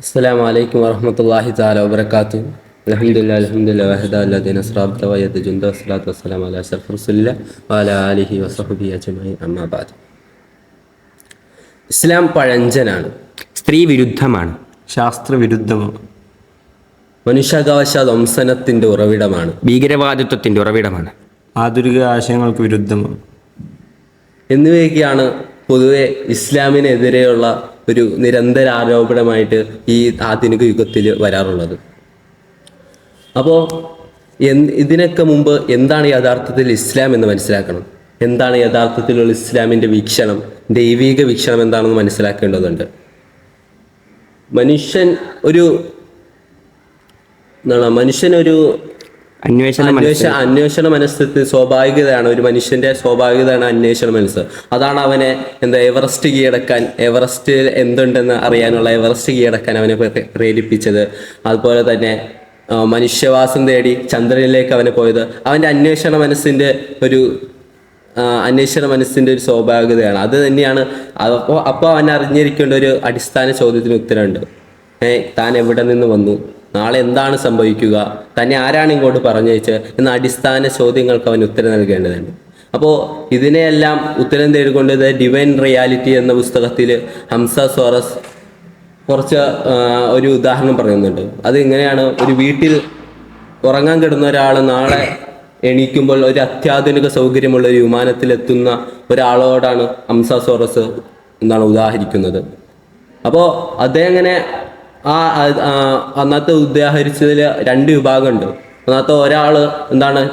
السلام عليكم ورحمة الله تعالى وبركاته. الحمد لله وحده الذي نصر عبده ويد جنده والصلاة والسلام على أشرف رسول الله وعلى آله وصحبه أجمعين أما بعد. ഇസ്ലാം പഴഞ്ചനാണ്, സ്ത്രീ വിരുദ്ധമാണ്, ശാസ്ത്രവിരുദ്ധമാണ്, മനുഷ്യാവകാശ ധ്വംസനത്തിൻ്റെ ഉറവിടമാണ്, ഭീകരവാദിത്വത്തിൻ്റെ ഉറവിടമാണ്, ആധുനിക ആശയങ്ങൾക്ക് വിരുദ്ധമാണ് എന്നിവയൊക്കെയാണ് പൊതുവെ ഇസ്ലാമിനെതിരെയുള്ള ഒരു നിരന്തര ആരോപണമായിട്ട് ഈ ആധുനിക യുഗത്തിൽ വരാറുള്ളത്. അപ്പോൾ ഇതിനൊക്കെ മുമ്പ് എന്താണ് യഥാർത്ഥത്തിൽ ഇസ്ലാം എന്ന് മനസ്സിലാക്കണം. എന്താണ് യഥാർത്ഥത്തിലുള്ള ഇസ്ലാമിൻ്റെ വീക്ഷണം, ദൈവിക വീക്ഷണം എന്താണെന്ന് മനസ്സിലാക്കേണ്ടതുണ്ട്. മനുഷ്യനൊരു അന്വേഷണ മനസ്സ് സ്വാഭാവികതയാണ്. ഒരു മനുഷ്യന്റെ സ്വാഭാവികതയാണ് അന്വേഷണ മനസ്സ്. അതാണ് അവനെ എവറസ്റ്റ് കീഴടക്കാൻ, എവറസ്റ്റിൽ എന്തുണ്ടെന്ന് അറിയാനുള്ള എവറസ്റ്റ് കീഴടക്കാൻ അവനെ പ്രേരിപ്പിച്ചത്. അതുപോലെ തന്നെ മനുഷ്യവാസം തേടി ചന്ദ്രനിലേക്ക് അവനെ പോയത് അവൻ്റെ അന്വേഷണ മനസ്സിൻ്റെ ഒരു സ്വാഭാവികതയാണ്. അത് തന്നെയാണ്. അപ്പോൾ അവൻ അറിഞ്ഞിരിക്കേണ്ട ഒരു അടിസ്ഥാന ചോദ്യത്തിന് ഉത്തരമുണ്ട്. താൻ എവിടെ നിന്ന് വന്നു, നാളെ എന്താണ് സംഭവിക്കുക, തന്നെ ആരാണ് ഇങ്ങോട്ട് പറഞ്ഞയച്ച് എന്ന അടിസ്ഥാന ചോദ്യങ്ങൾക്ക് അവൻ ഉത്തരം നൽകേണ്ടതുണ്ട്. അപ്പോൾ ഇതിനെയെല്ലാം ഉത്തരം തേടിക്കൊണ്ട് ഡിവൈൻ റിയാലിറ്റി എന്ന പുസ്തകത്തിൽ ഹംസ സോറസ് കുറച്ച് ഒരു ഉദാഹരണം പറയുന്നുണ്ട്. അത് ഇങ്ങനെയാണ്: ഒരു വീട്ടിൽ ഉറങ്ങാൻ കിടന്ന ഒരാൾ നാളെ എണീക്കുമ്പോൾ ഒരു അത്യാധുനിക സൗകര്യമുള്ള ഒരു വിമാനത്തിലെത്തുന്ന ഒരാളോടാണ് ഹംസ സോറസ് ഉദാഹരിക്കുന്നത്. അപ്പോൾ അദ്ദേഹം ഇങ്ങനെ അന്നത്തെ ഉദാഹരിച്ചതിൽ രണ്ട് വിഭാഗമുണ്ട്. ഒന്നാമത്തെ ഒരാൾ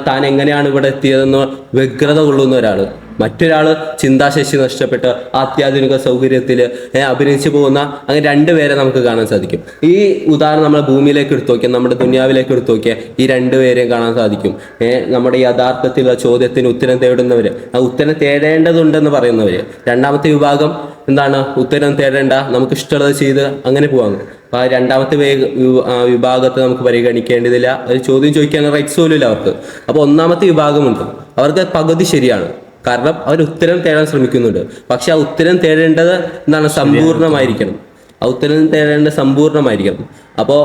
താൻ എങ്ങനെയാണ് ഇവിടെ എത്തിയതെന്ന് വ്യഗ്രത കൊള്ളുന്ന ഒരാൾ. മറ്റൊരാൾ ചിന്താശേഷി നഷ്ടപ്പെട്ട് അത്യാധുനിക സൗകര്യത്തിൽ അഭിനയിച്ചു പോകുന്ന, അങ്ങനെ രണ്ടുപേരെ നമുക്ക് കാണാൻ സാധിക്കും. ഈ ഉദാഹരണം നമ്മൾ ഭൂമിയിലേക്ക് എടുത്തു നോക്കിയാൽ, നമ്മുടെ ദുനിയാവിലേക്ക് എടുത്തു നോക്കിയാൽ ഈ രണ്ടുപേരെയും കാണാൻ സാധിക്കും. നമ്മുടെ യഥാർത്ഥത്തിലുള്ള ചോദ്യത്തിന് ഉത്തരം തേടുന്നവർ, ആ ഉത്തരം തേടേണ്ടതുണ്ടെന്ന് പറയുന്നവർ. രണ്ടാമത്തെ വിഭാഗം ഉത്തരം തേടേണ്ട, നമുക്ക് ഇഷ്ടമുള്ളത് ചെയ്ത് അങ്ങനെ പോവാണ്. അപ്പോൾ ആ രണ്ടാമത്തെ വിഭാഗത്തെ നമുക്ക് പരിഗണിക്കേണ്ടതില്ല. ഒരു ചോദ്യം ചോദിക്കാൻ റൈറ്റ്സ് പോലും ഇല്ല അവർക്ക്. അപ്പോൾ ഒന്നാമത്തെ വിഭാഗമുണ്ട്, അവർക്ക് പകുതി ശരിയാണ്. കാരണം അവർ ഉത്തരം തേടാൻ ശ്രമിക്കുന്നുണ്ട്. പക്ഷെ ആ ഉത്തരം തേടേണ്ടത് സമ്പൂർണ്ണമായിരിക്കണം. സമ്പൂർണ്ണമായിരിക്കണം. അപ്പോൾ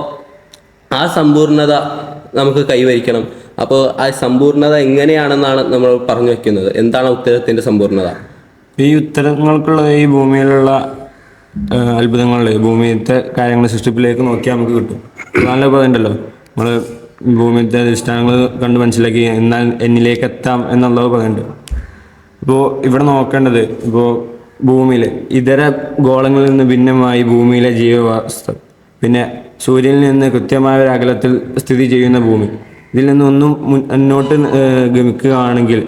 ആ സമ്പൂർണ്ണത നമുക്ക് കൈവരിക്കണം. അപ്പോൾ ആ സമ്പൂർണ്ണത എങ്ങനെയാണെന്നാണ് നമ്മൾ പറഞ്ഞു വെക്കുന്നത്. എന്താണ് ഉത്തരത്തിൻ്റെ സമ്പൂർണ്ണത? ഈ ഉത്തരങ്ങൾക്കുള്ള ഈ ഭൂമിയിലുള്ള അത്ഭുതങ്ങളിലെ ഭൂമിയിലത്തെ കാര്യങ്ങൾ സൃഷ്ടിപ്പിലേക്ക് നോക്കിയാൽ നമുക്ക് കിട്ടും. നല്ല പറയുന്നുണ്ടല്ലോ, നമ്മൾ ഭൂമിയിലത്തെ അടിസ്ഥാനങ്ങൾ കണ്ട് മനസ്സിലാക്കി എന്നാൽ എന്നിലേക്ക് എത്താം എന്നുള്ളത് പറയുന്നുണ്ട്. ഇപ്പോൾ ഇവിടെ നോക്കേണ്ടത്, ഇപ്പോൾ ഭൂമിയിൽ ഇതര ഗോളങ്ങളിൽ നിന്ന് ഭിന്നമായി ഭൂമിയിലെ ജീവവ്യവസ്ഥ, പിന്നെ സൂര്യനിൽ നിന്ന് കൃത്യമായ ഒരു അകലത്തിൽ സ്ഥിതി ചെയ്യുന്ന ഭൂമി, ഇതിൽ നിന്നൊന്നും മുന്നോട്ട് ഗമിക്കുകയാണെങ്കിൽ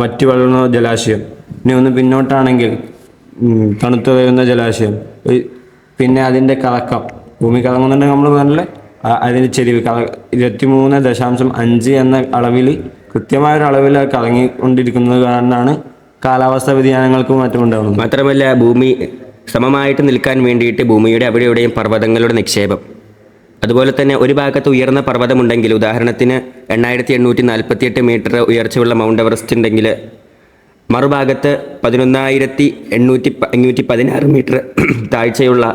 വറ്റി വളർന്ന ജലാശയം, ഇനി ഒന്ന് പിന്നോട്ടാണെങ്കിൽ തണുത്തു വരുന്ന ജലാശയം, പിന്നെ അതിൻ്റെ കറക്കം, ഭൂമി കറങ്ങുന്നുണ്ടെങ്കിൽ നമ്മൾ പറഞ്ഞില്ലേ അതിൻ്റെ ചെരിവ് 23.5 എന്ന അളവിൽ, കൃത്യമായൊരളവിൽ കറങ്ങിക്കൊണ്ടിരിക്കുന്നത് കാരണമാണ് കാലാവസ്ഥാ വ്യതിയാനങ്ങൾക്ക് മാറ്റമുണ്ടാകുന്നത്. മാത്രമല്ല ഭൂമി സമമായിട്ട് നിൽക്കാൻ വേണ്ടിയിട്ട് ഭൂമിയുടെ അവിടെ എവിടെയും പർവ്വതങ്ങളുടെ നിക്ഷേപം, അതുപോലെ തന്നെ ഒരു ഭാഗത്ത് ഉയർന്ന പർവ്വതമുണ്ടെങ്കിൽ, ഉദാഹരണത്തിന് 8848 മീറ്റർ ഉയർച്ചയുള്ള മൗണ്ട് എവറസ്റ്റ് ഉണ്ടെങ്കിൽ, മറുഭാഗത്ത് 11,816 മീറ്റർ താഴ്ചയുള്ള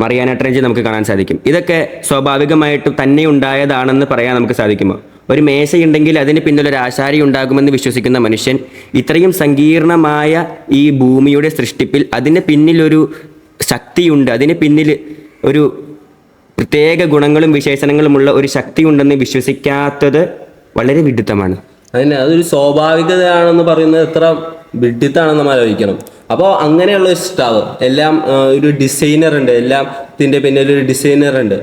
മറിയാന ട്രെഞ്ച് നമുക്ക് കാണാൻ സാധിക്കും. ഇതൊക്കെ സ്വാഭാവികമായിട്ടും തന്നെ ഉണ്ടായതാണെന്ന് പറയാൻ നമുക്ക് സാധിക്കുമോ? ഒരു മേശയുണ്ടെങ്കിൽ അതിന് പിന്നിലൊരു ആശാരി ഉണ്ടാകുമെന്ന് വിശ്വസിക്കുന്ന മനുഷ്യൻ ഇത്രയും സങ്കീർണമായ ഈ ഭൂമിയുടെ സൃഷ്ടിപ്പിൽ അതിന് പിന്നിലൊരു ശക്തിയുണ്ട്, അതിന് പിന്നിൽ ഒരു പ്രത്യേക ഗുണങ്ങളും വിശേഷണങ്ങളുമുള്ള ഒരു ശക്തി ഉണ്ടെന്ന് വിശ്വസിക്കാത്തത് വളരെ വിഡിത്തമാണ്. അതൊരു സ്വാഭാവികതയാണെന്ന് പറയുന്നത് എത്ര വിഡിത്താണെന്ന് നമ്മൾ ആലോചിക്കണം. അപ്പോൾ അങ്ങനെയുള്ള ഒരു സ്റ്റാവ് എല്ലാം ഒരു ഡിസൈനർ ഉണ്ട്, എല്ലാത്തിൻ്റെ പിന്നിലൊരു ഡിസൈനർ ഉണ്ട്.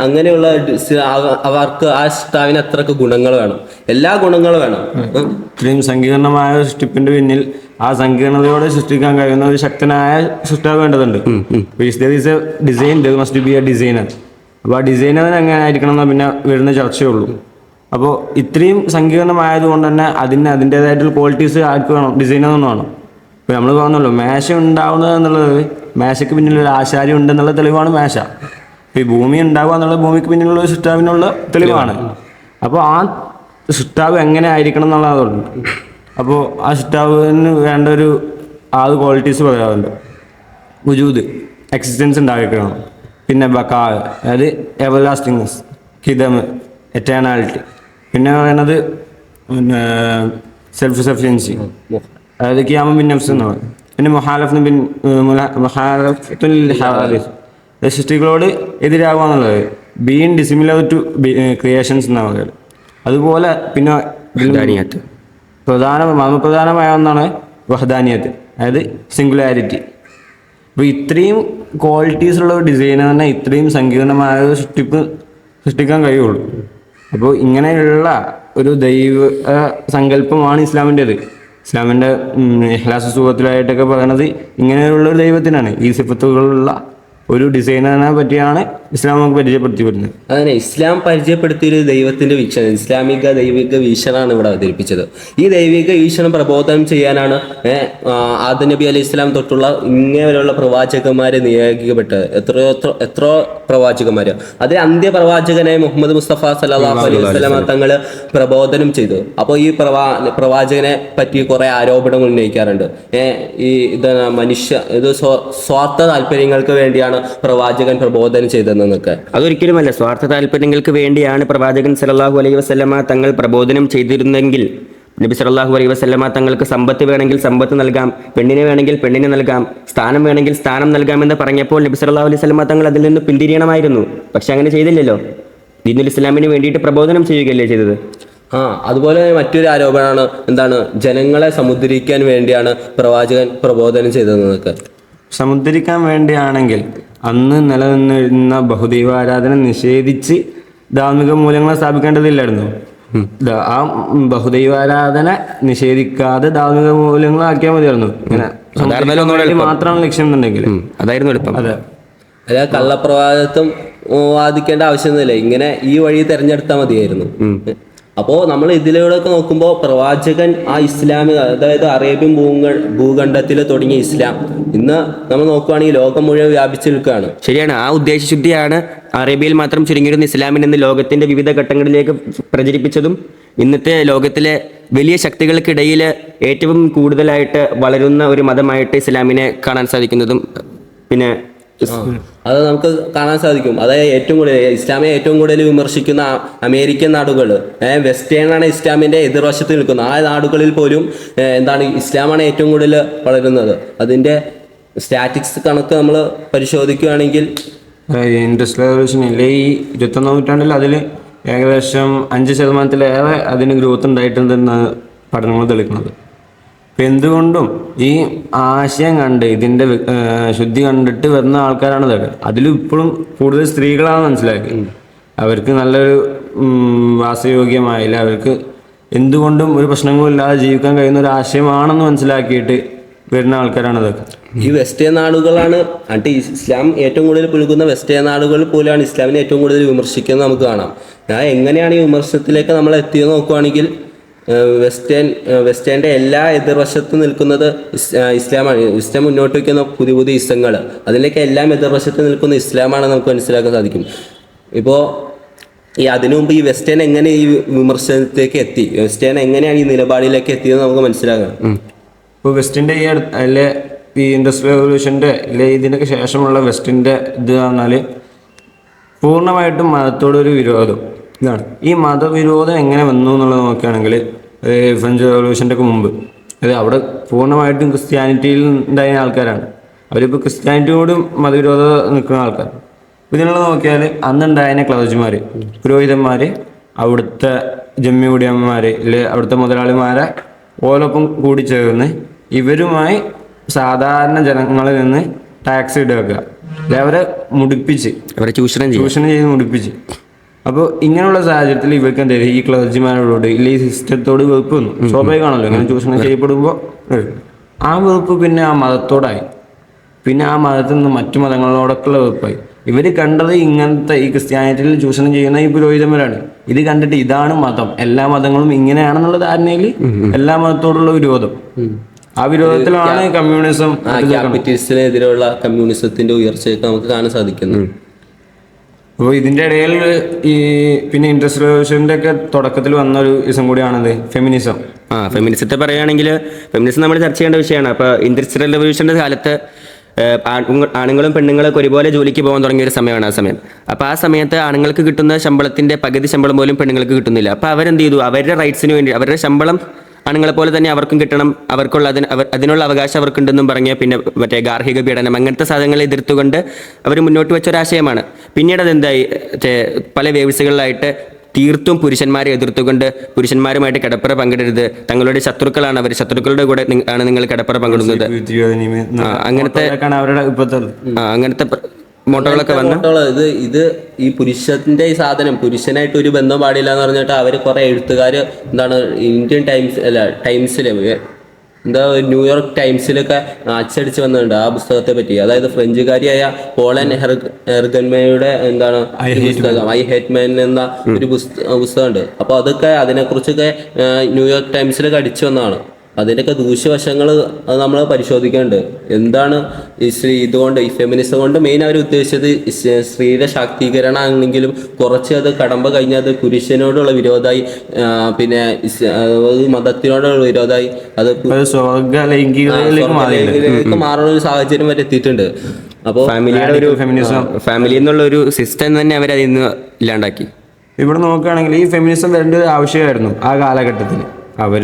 അങ്ങനെയുള്ള അവർക്ക് ആ സ്റ്റാവിന് അത്രക്ക് ഗുണങ്ങൾ വേണം, എല്ലാ ഗുണങ്ങളും വേണം. ഇത്രയും സങ്കീർണമായ സൃഷ്ടിപ്പിന്റെ പിന്നിൽ ആ സങ്കീർണതയോടെ സൃഷ്ടിക്കാൻ കഴിയുന്ന ഒരു ശക്തനായ സൃഷ്ടാവ് വേണ്ടതുണ്ട്. ഡിസൈനർ. അപ്പോൾ ആ ഡിസൈനർ എങ്ങനെ ആയിരിക്കണം എന്നാൽ പിന്നെ വരുന്ന ചർച്ചയുള്ളൂ. അപ്പോൾ ഇത്രയും സങ്കീർണമായതുകൊണ്ട് തന്നെ അതിൻ്റേതായിട്ടുള്ള ക്വാളിറ്റീസ് ആർക്ക് വേണം? ഡിസൈനറൊന്നും വേണം. ഇപ്പോൾ നമ്മൾ പറഞ്ഞല്ലോ, മേശ ഉണ്ടാവുന്നത് എന്നുള്ളത് മേശയ്ക്ക് പിന്നിലൊരു ആശാരി ഉണ്ടെന്നുള്ള തെളിവാണ് മേശ. ഈ ഭൂമി ഉണ്ടാവുക എന്നുള്ളത് ഭൂമിക്ക് പിന്നിലുള്ള ഒരു സൃഷ്ടാവിനുള്ള തെളിവാണ്. അപ്പോൾ ആ സൃഷ്ടാവ് എങ്ങനെ ആയിരിക്കണം എന്നുള്ളതുണ്ട്. അപ്പോൾ ആ സൃഷ്ടാവിന് വേണ്ട ഒരു ക്വാളിറ്റീസ് പറയാറുണ്ട്. വുജൂദ്, എക്സിസ്റ്റൻസ് ഉണ്ടായിരിക്കണം. പിന്നെ ബക്കാ, അതായത് എവർലാസ്റ്റിങ്നെസ്, ഹിതം, എറ്റേണാലിറ്റി. പിന്നെ പറയുന്നത് പിന്നെ സെൽഫ് സഫിഷ്യൻസി, അതായത് കിയാമ ബിൻ നഫ്സ് എന്ന് പറയും. പിന്നെ മുഹാലഫത്തുൽ ഹവാദിസ്, സൃഷ്ടികളോട് എതിരാകുക എന്നുള്ളത്. ബീയിങ് ഡിസിമിലർ ടു ക്രിയേഷൻസ് എന്നാണ് പറയുന്നത്. അതുപോലെ പിന്നെ വഹ്ദാനിയത്ത്. മതപ്രധാനമായ ഒന്നാണ് വഹ്ദാനിയത്ത്, അതായത് സിംഗുലാരിറ്റി. അപ്പോൾ ഇത്രയും ക്വാളിറ്റീസ് ഉള്ള ഒരു ഡിസൈനർ തന്നെ ഇത്രയും സങ്കീർണമായ ഒരു സൃഷ്ടിക്കാൻ കഴിയുള്ളൂ. അപ്പോൾ ഇങ്ങനെയുള്ള ഒരു ദൈവ സങ്കല്പമാണ് ഇസ്ലാമിൻ്റെത്. ഇസ്ലാമിൻ്റെ ഇഖ്ലാസ് സൂറത്തിലായിട്ടൊക്കെ പറയുന്നത് ഇങ്ങനെയുള്ള ഒരു ദൈവത്തിനാണ്. ഈ സിഫത്തുകളുള്ള ഒരു ഡിസൈനറിനെ പറ്റിയാണ് ഇസ്ലാം നമുക്ക് പരിചയപ്പെടുത്തി വരുന്നത്. അങ്ങനെ ഇസ്ലാം പരിചയപ്പെടുത്തിയൊരു ദൈവത്തിന്റെ വീക്ഷണം, ദൈവിക വീക്ഷണമാണ് ഇവിടെ അവതരിപ്പിച്ചത്. ഈ ദൈവിക വീക്ഷണം പ്രബോധനം ചെയ്യാനാണ് ആദം നബി അലൈഹി ഇസ്ലാം തൊട്ടുള്ള ഇങ്ങനെയുള്ള പ്രവാചകന്മാരെ നിയോഗിക്കപ്പെട്ടത്. എത്രയോ പ്രവാചകന്മാര്. അതിൽ അന്ത്യ പ്രവാചകനായ മുഹമ്മദ് മുസ്തഫ സല്ലല്ലാഹു അലൈഹി വസല്ലം തങ്ങള് പ്രബോധനം ചെയ്തു. അപ്പോൾ ഈ പ്രവാചകനെ പറ്റി കുറെ ആരോപണങ്ങൾ ഉന്നയിക്കാറുണ്ട്. ഇത് സ്വാർത്ഥ താല്പര്യങ്ങൾക്ക് വേണ്ടിയാണ് പ്രവാചകൻ പ്രബോധനം ചെയ്തതെന്നൊക്കെ. അതൊരിക്കലുമല്ല. സ്വാർത്ഥ താല്പര്യങ്ങൾക്ക് വേണ്ടിയാണ് പ്രവാചകൻ സല്ലല്ലാഹു അലൈഹി വസല്ലമ തങ്ങൾ പ്രബോധനം ചെയ്തിരുന്നെങ്കിൽ നബി സല്ലല്ലാഹു അലൈഹി വസല്ലമ തങ്ങൾക്ക് സമ്പത്ത് വേണമെങ്കിൽ സമ്പത്ത് നൽകാം, പെണ്ണിനെ വേണമെങ്കിൽ പെണ്ണിനെ നൽകാം, സ്ഥാനം വേണമെങ്കിൽ സ്ഥാനം നൽകാമെന്ന് പറഞ്ഞപ്പോൾ നബി സല്ലല്ലാഹു അലൈഹി വസല്ലമ തങ്ങൾ അതിൽ നിന്ന് പിന്തിരിയണമായിരുന്നു. പക്ഷെ അങ്ങനെ ചെയ്തില്ലല്ലോ. ദീനുൽ ഇസ്ലാമിന് വേണ്ടിയിട്ട് പ്രബോധനം ചെയ്യുകയല്ലേ ചെയ്തത്. അതുപോലെ മറ്റൊരു ആരോപണമാണ് ജനങ്ങളെ സമുദ്ധരിക്കാൻ വേണ്ടിയാണ് പ്രവാചകൻ പ്രബോധനം ചെയ്തതെന്നൊക്കെ. സമുദ്ധരിക്കാൻ വേണ്ടിയാണെങ്കിൽ അന്ന് നിലനിന്നിരുന്ന ബഹുദൈവ ആരാധന നിഷേധിച്ച് ധാർമ്മിക മൂല്യങ്ങളെ സ്ഥാപിക്കേണ്ടതില്ലായിരുന്നു. ആ ബഹുദൈവാരാധന നിഷേധിക്കാതെ ധാർമ്മിക മൂല്യങ്ങളാക്കിയാൽ മതിയായിരുന്നു. ഇങ്ങനെ മാത്രമാണ് ലക്ഷ്യം എന്നുണ്ടെങ്കിൽ അതായിരുന്നു എളുപ്പം. അതെ, അല്ല കള്ളപ്രവാദിത്വം വാദിക്കേണ്ട ആവശ്യമൊന്നുമില്ല. ഇങ്ങനെ ഈ വഴി തെരഞ്ഞെടുത്താൽ മതിയായിരുന്നു. അപ്പോൾ നമ്മൾ ഇതിലൂടെയൊക്കെ നോക്കുമ്പോൾ പ്രവാചകൻ ആ ഇസ്ലാമിക, അതായത് അറേബ്യൻ ഭൂഖണ്ഡത്തിൽ തുടങ്ങിയ ഇസ്ലാം ഇന്ന് നമ്മൾ നോക്കുകയാണെങ്കിൽ ലോകം മുഴുവൻ വ്യാപിച്ചു നിൽക്കുകയാണ്. ശരിയാണ്. ആ ഉദ്ദേശശുദ്ധിയാണ് അറേബ്യയിൽ മാത്രം ചുരുങ്ങിയിരുന്ന ഇസ്ലാമിൽ നിന്ന് ലോകത്തിന്റെ വിവിധ ഘട്ടങ്ങളിലേക്ക് പ്രചരിപ്പിച്ചതും ഇന്നത്തെ ലോകത്തിലെ വലിയ ശക്തികൾക്കിടയിൽ ഏറ്റവും കൂടുതലായിട്ട് വളരുന്ന ഒരു മതമായിട്ട് ഇസ്ലാമിനെ കാണാൻ സാധിക്കുന്നതും. പിന്നെ അത് നമുക്ക് കാണാൻ സാധിക്കും. അതായത് ഏറ്റവും കൂടുതൽ ഇസ്ലാമിനെ ഏറ്റവും കൂടുതൽ വിമർശിക്കുന്ന അമേരിക്കൻ നാടുകൾ, വെസ്റ്റേൺ ആണ് ഇസ്ലാമിന്റെ എതിർവശത്ത് നിൽക്കുന്നത്. ആ നാടുകളിൽ പോലും ഇസ്ലാമാണ് ഏറ്റവും കൂടുതൽ വളരുന്നത്. അതിന്റെ സ്റ്റാറ്റിക്സ് കണക്ക് നമ്മൾ പരിശോധിക്കുകയാണെങ്കിൽ ഇൻഡസ്ട്രിയൽ റവല്യൂഷൻ ഇല്ലേ ഈ 21ാം നൂറ്റാണ്ടിൽ അതിൽ ഏകദേശം 5% അതിന് ഗ്രോത്ത് ഉണ്ടായിട്ടുണ്ടെന്നാണ് പഠനങ്ങൾ തെളിയിക്കുന്നത്. അപ്പം എന്തുകൊണ്ടും ഈ ആശയം കണ്ട് ഇതിൻ്റെ ശുദ്ധി കണ്ടിട്ട് വരുന്ന ആൾക്കാരാണ് ഇതൊക്കെ. അതിലും ഇപ്പോഴും കൂടുതൽ സ്ത്രീകളാണ് മനസ്സിലാക്കി. അവർക്ക് നല്ലൊരു വാസയോഗ്യമായില്ല, അവർക്ക് എന്തുകൊണ്ടും ഒരു പ്രശ്നങ്ങളും ഇല്ലാതെ ജീവിക്കാൻ കഴിയുന്ന ഒരു ആശയമാണെന്ന് മനസ്സിലാക്കിയിട്ട് വരുന്ന ആൾക്കാരാണ് ഇതൊക്കെ. ഈ വെസ്റ്റേൺ നാടുകളാണ് ഇസ്ലാം ഏറ്റവും കൂടുതൽ പുലുകുന്ന വെസ്റ്റേൺ നാടുകൾ പോലെയാണ് ഇസ്ലാമിനെ ഏറ്റവും കൂടുതൽ വിമർശിക്കുന്നത് നമുക്ക് കാണാം. എങ്ങനെയാണ് ഈ വിമർശനത്തിലേക്ക് നമ്മൾ എത്തിയത് നോക്കുകയാണെങ്കിൽ വെസ്റ്റേണിൻ്റെ എല്ലാ എതിർവശത്തും നിൽക്കുന്നത് ഇസ്ലാമാണ്. ഇസ്ലാം മുന്നോട്ട് വയ്ക്കുന്ന പുതിയ പുതിയ ഇസങ്ങൾ, അതിലേക്ക് എല്ലാം എതിർവശത്ത് നിൽക്കുന്ന ഇസ്ലാമാണ് നമുക്ക് മനസ്സിലാക്കാൻ സാധിക്കും. ഇപ്പോൾ അതിനു മുമ്പ് ഈ വെസ്റ്റേൺ എങ്ങനെ ഈ വിമർശനത്തിലേക്ക് എത്തി, വെസ്റ്റേൺ എങ്ങനെയാണ് ഈ നിലപാടിലേക്ക് എത്തിയത് നമുക്ക് മനസ്സിലാക്കണം. ഇപ്പോൾ വെസ്റ്റിൻ്റെ ഈ ഇൻഡസ്ട്രിയൽ റവല്യൂഷൻ്റെ ഇതിനൊക്കെ ശേഷമുള്ള വെസ്റ്റിൻ്റെ ഇത് പറഞ്ഞാൽ പൂർണ്ണമായിട്ടും മതത്തോടൊരു വിരോധം ഇതാണ്. ഈ മതവിരോധം എങ്ങനെ വന്നു എന്നുള്ളത് നോക്കുകയാണെങ്കിൽ ഫ്രഞ്ച് റവല്യൂഷൻ്റെ ഒക്കെ മുമ്പ്, അതായത് അവിടെ പൂർണ്ണമായിട്ടും ക്രിസ്ത്യാനിറ്റിയിൽ ഉണ്ടായ ആൾക്കാരാണ്. അവരിപ്പോൾ ക്രിസ്ത്യാനിറ്റിയോടും മതവിരോധം നിൽക്കുന്ന ആൾക്കാർ. ഇതിനുള്ള നോക്കിയാൽ അന്നുണ്ടായ ക്ലർജിമാർ, പുരോഹിതന്മാർ, അവിടുത്തെ ജമ്മിയുടിയന്മാർ ഇല്ലെ അവിടുത്തെ മുതലാളിമാരെ ഓലൊപ്പം കൂടിച്ചേർന്ന് ഇവരുമായി സാധാരണ ജനങ്ങളിൽ നിന്ന് ടാക്സ് ഈടാക്കുക, അവരെ മുടിപ്പിച്ച് അവരെ ചൂഷണം ചെയ്ത് മുടിപ്പിച്ച്. അപ്പോൾ ഇങ്ങനെയുള്ള സാഹചര്യത്തിൽ ഇവർക്ക് എന്താ ഈ ക്ലർജിമാരോട് ഇല്ല ഈ സിസ്റ്റത്തോട് വെറുപ്പ് വന്നു. സ്വാഭാവികമാണല്ലോ, ഇങ്ങനെ ചൂഷണം ചെയ്യപ്പെടുമ്പോൾ ആ വെറുപ്പ് പിന്നെ ആ മതത്തോടായി. പിന്നെ ആ മതത്തിൽ നിന്ന് മറ്റു മതങ്ങളോടൊക്കെയുള്ള വെറുപ്പായി. ഇവർ കണ്ടത് ഇങ്ങനത്തെ ഈ ക്രിസ്ത്യാനിറ്റിയിൽ ചൂഷണം ചെയ്യുന്ന ഈ പുരോഹിതന്മാരാണ്. ഇത് കണ്ടിട്ട് ഇതാണ് മതം, എല്ലാ മതങ്ങളും ഇങ്ങനെയാണെന്നുള്ള ധാരണയിൽ എല്ലാ മതത്തോടുള്ള വിരോധം. ആ വിരോധത്തിലാണ് കമ്മ്യൂണിസം, ക്യാപിറ്റലിസത്തിനെതിരെയുള്ള കമ്മ്യൂണിസത്തിന്റെ ഉയർച്ചയൊക്കെ നമുക്ക് കാണാൻ സാധിക്കുന്നു. അപ്പോൾ ഇതിൻ്റെ ഇടയിൽ ഈ പിന്നെ ഇൻഡസ്ട്രിയൽ റവല്യൂഷൻ്റെ ഒക്കെ തുടക്കത്തിൽ വന്ന ഒരു ഇസം കൂടിയാണത് ഫെമിനിസം. ഫെമിനിസത്തെ പറയുകയാണെങ്കിൽ ഫെമിനിസം നമ്മൾ ചർച്ച ചെയ്യേണ്ട വിഷയമാണ്. അപ്പോൾ ഇൻഡസ്ട്രിയൽ റവല്യൂഷൻ്റെ കാലത്ത് ആണുങ്ങളും പെണ്ണുങ്ങളൊക്കെ ഒരുപോലെ ജോലിക്ക് പോകാൻ തുടങ്ങിയ ഒരു സമയമാണ് ആ സമയം. അപ്പോൾ ആ സമയത്ത് ആണുങ്ങൾക്ക് കിട്ടുന്ന ശമ്പളത്തിൻ്റെ പകുതി ശമ്പളം പോലും പെണ്ണുങ്ങൾക്ക് കിട്ടുന്നില്ല. അപ്പോൾ അവരെന്ത് ചെയ്തു, അവരുടെ റൈറ്റ്സിന് വേണ്ടി അവരുടെ ശമ്പളം ആണുങ്ങളെ പോലെ തന്നെ അവർക്കും കിട്ടണം, അവർക്കുള്ള അതിനുള്ള അവകാശം അവർക്കുണ്ടെന്നും പറഞ്ഞ് പിന്നെ മറ്റേ ഗാർഹിക പീഡനം അങ്ങനത്തെ സാധനങ്ങളെ എതിർത്തുകൊണ്ട് അവർ മുന്നോട്ട് വെച്ച ഒരാശയമാണ്. പിന്നീട് അതെന്തായി, പല വേവ്സുകളിലായിട്ട് തീർത്തും പുരുഷന്മാരെ എതിർത്തുകൊണ്ട് പുരുഷന്മാരുമായിട്ട് കിടപ്പറ പങ്കിടരുത്, തങ്ങളുടെ ശത്രുക്കളാണ് അവർ, ശത്രുക്കളുടെ കൂടെ ആണ് നിങ്ങൾ കിടപ്പറ പങ്കിടുന്നത്, അങ്ങനത്തെ മോട്ടോകളൊക്കെ വന്ന് ഇത് ഈ പുരുഷന്റെ ഈ സാധനം പുരുഷനായിട്ട് ഒരു ബന്ധം പാടില്ല എന്ന് പറഞ്ഞിട്ട് അവർ കുറെ എഴുത്തുകാർ എന്താണ് ഇന്ത്യൻ ടൈംസിലെ എന്താ ന്യൂയോർക്ക് ടൈംസിലൊക്കെ അച്ചടിച്ച് വന്നിട്ടുണ്ട് ആ പുസ്തകത്തെ പറ്റി. അതായത് ഫ്രഞ്ചുകാരിയായ പോളൻ ഹെർഗൻമയുടെ എന്താണ് പുസ്തകം ഐ ഹേറ്റ് മെൻ എന്ന ഒരു പുസ്തകമുണ്ട്. അപ്പോൾ അതൊക്കെ അതിനെക്കുറിച്ചൊക്കെ ന്യൂയോർക്ക് ടൈംസിലൊക്കെ അടിച്ചു വന്നതാണ്. അതിൻ്റെയൊക്കെ ദൂഷ്യവശങ്ങൾ അത് നമ്മൾ പരിശോധിക്കേണ്ടത്. എന്താണ് ഇതുകൊണ്ട് ഈ ഫെമിനിസം കൊണ്ട് മെയിൻ അവർ ഉദ്ദേശിച്ചത് സ്ത്രീയുടെ ശാക്തീകരണം ആണെങ്കിലും കുറച്ച് അത് കടമ്പ കഴിഞ്ഞാൽ അത് പുരുഷനോടുള്ള വിരോധമായി, പിന്നെ മതത്തിനോടുള്ള വിരോധമായി, അത് ലൈംഗികതയിലേക്ക് മാറുന്ന ഒരു സാഹചര്യം വരെ എത്തിയിട്ടുണ്ട്. അപ്പോൾ ഫാമിലിയുടെ ഒരു ഫാമിലി എന്നുള്ള ഒരു സിസ്റ്റം തന്നെ അവർ അതിൽ നിന്ന് ഇല്ലാണ്ടാക്കി. ഇവിടെ നോക്കുകയാണെങ്കിൽ ഈ ഫെമിനിസം വരേണ്ട ഒരു ആവശ്യമായിരുന്നു ആ കാലഘട്ടത്തിൽ. അവർ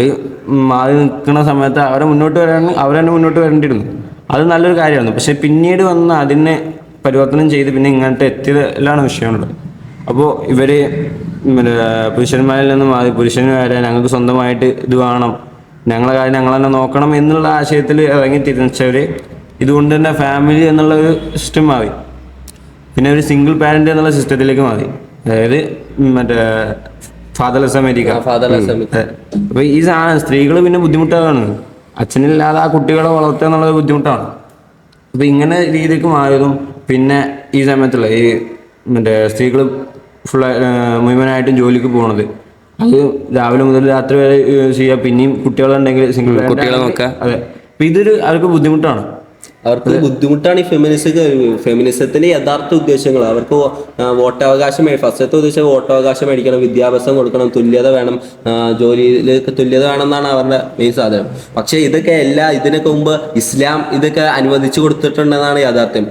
മാറി നിൽക്കുന്ന സമയത്ത് അവരെ തന്നെ മുന്നോട്ട് വരേണ്ടിയിരുന്നു. അത് നല്ലൊരു കാര്യമായിരുന്നു. പക്ഷെ പിന്നീട് വന്ന് അതിനെ പരിവർത്തനം ചെയ്ത് പിന്നെ ഇങ്ങനത്തെ എത്തിയതെല്ലാം വിഷയമുള്ളത്. അപ്പോൾ ഇവർ പുരുഷന്മാരിൽ നിന്ന് മാറി പുരുഷന് വരെ ഞങ്ങൾക്ക് സ്വന്തമായിട്ട് ഇത് വേണം, ഞങ്ങളെ കാര്യം ഞങ്ങൾ തന്നെ നോക്കണം എന്നുള്ള ആശയത്തിൽ ഇറങ്ങി തിരിച്ചവർ ഇതുകൊണ്ട് തന്നെ ഫാമിലി എന്നുള്ള ഒരു സിസ്റ്റം മാറി. പിന്നെ ഒരു സിംഗിൾ പാരൻ്റ് എന്നുള്ള സിസ്റ്റത്തിലേക്ക് മാറി. അതായത് മറ്റേ ഫാദർലെസ് അമേരിക്ക. അപ്പോൾ ഈ സാധനം സ്ത്രീകൾ പിന്നെ ബുദ്ധിമുട്ടാണ്, അച്ഛനില്ലാതെ ആ കുട്ടികളെ വളർത്തുക എന്നുള്ളത് ബുദ്ധിമുട്ടാണ്. അപ്പോൾ ഇങ്ങനെ രീതിക്ക് മാറിയതും പിന്നെ ഈ സമയത്തുള്ള ഈ മറ്റേ സ്ത്രീകൾ മുഴുവനായിട്ടും ജോലിക്ക് പോകണത്, അത് രാവിലെ മുതൽ രാത്രി വരെ ചെയ്യുക. പിന്നെയും കുട്ടികളുണ്ടെങ്കിൽ സിംഗിൾ കുട്ടികളെ നോക്കുക. അതെ, അപ്പോൾ ഇതൊരു അവർക്ക് ബുദ്ധിമുട്ടാണ്. അവർക്ക് ബുദ്ധിമുട്ടാണ് ഈ ഫെമിനിസത്തിന്റെ യഥാർത്ഥ ഉദ്ദേശങ്ങൾ. അവർക്ക് വോട്ടവകാശം, ഫസ്റ്റത്തെ ഉദ്ദേശം വോട്ടവകാശം മേടിക്കണം, വിദ്യാഭ്യാസം കൊടുക്കണം, തുല്യത വേണം, ജോലിയിലേക്ക് തുല്യത വേണം എന്നാണ് അവരുടെ മെയിൻ സാധനം. പക്ഷെ ഇതൊക്കെ ഇതിനൊക്കെ മുമ്പ് ഇസ്ലാം ഇതൊക്കെ അനുവദിച്ചു കൊടുത്തിട്ടുണ്ടെന്നാണ് യാഥാർത്ഥ്യം.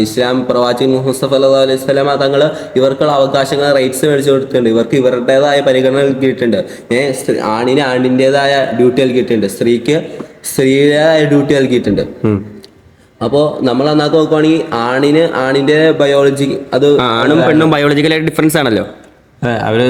ഇസ്ലാം പ്രവാചകൻ മുഹമ്മദ് സല്ലല്ലാഹു അലൈഹി വസല്ലം തങ്ങൾ ഇവർക്കുള്ള അവകാശങ്ങൾ, റൈറ്റ്സ് മേടിച്ചു കൊടുത്തിട്ടുണ്ട്. ഇവർക്ക് ഇവരുടേതായ പരിഗണന നൽകിയിട്ടുണ്ട്. ആണിന് ആണിൻ്റെതായ ഡ്യൂട്ടി നൽകിയിട്ടുണ്ട്, സ്ത്രീക്ക് സ്ത്രീയുടേതായ ഡ്യൂട്ടി നൽകിയിട്ടുണ്ട്. അപ്പോൾ നമ്മൾ അന്നൊക്കെ നോക്കുവാണെങ്കിൽ ആണിന്റെ ബയോളജി, അത് ആണും പെണ്ണും ബയോളജിക്കലായിട്ട് ഡിഫറൻസ് ആണല്ലോ. അവര്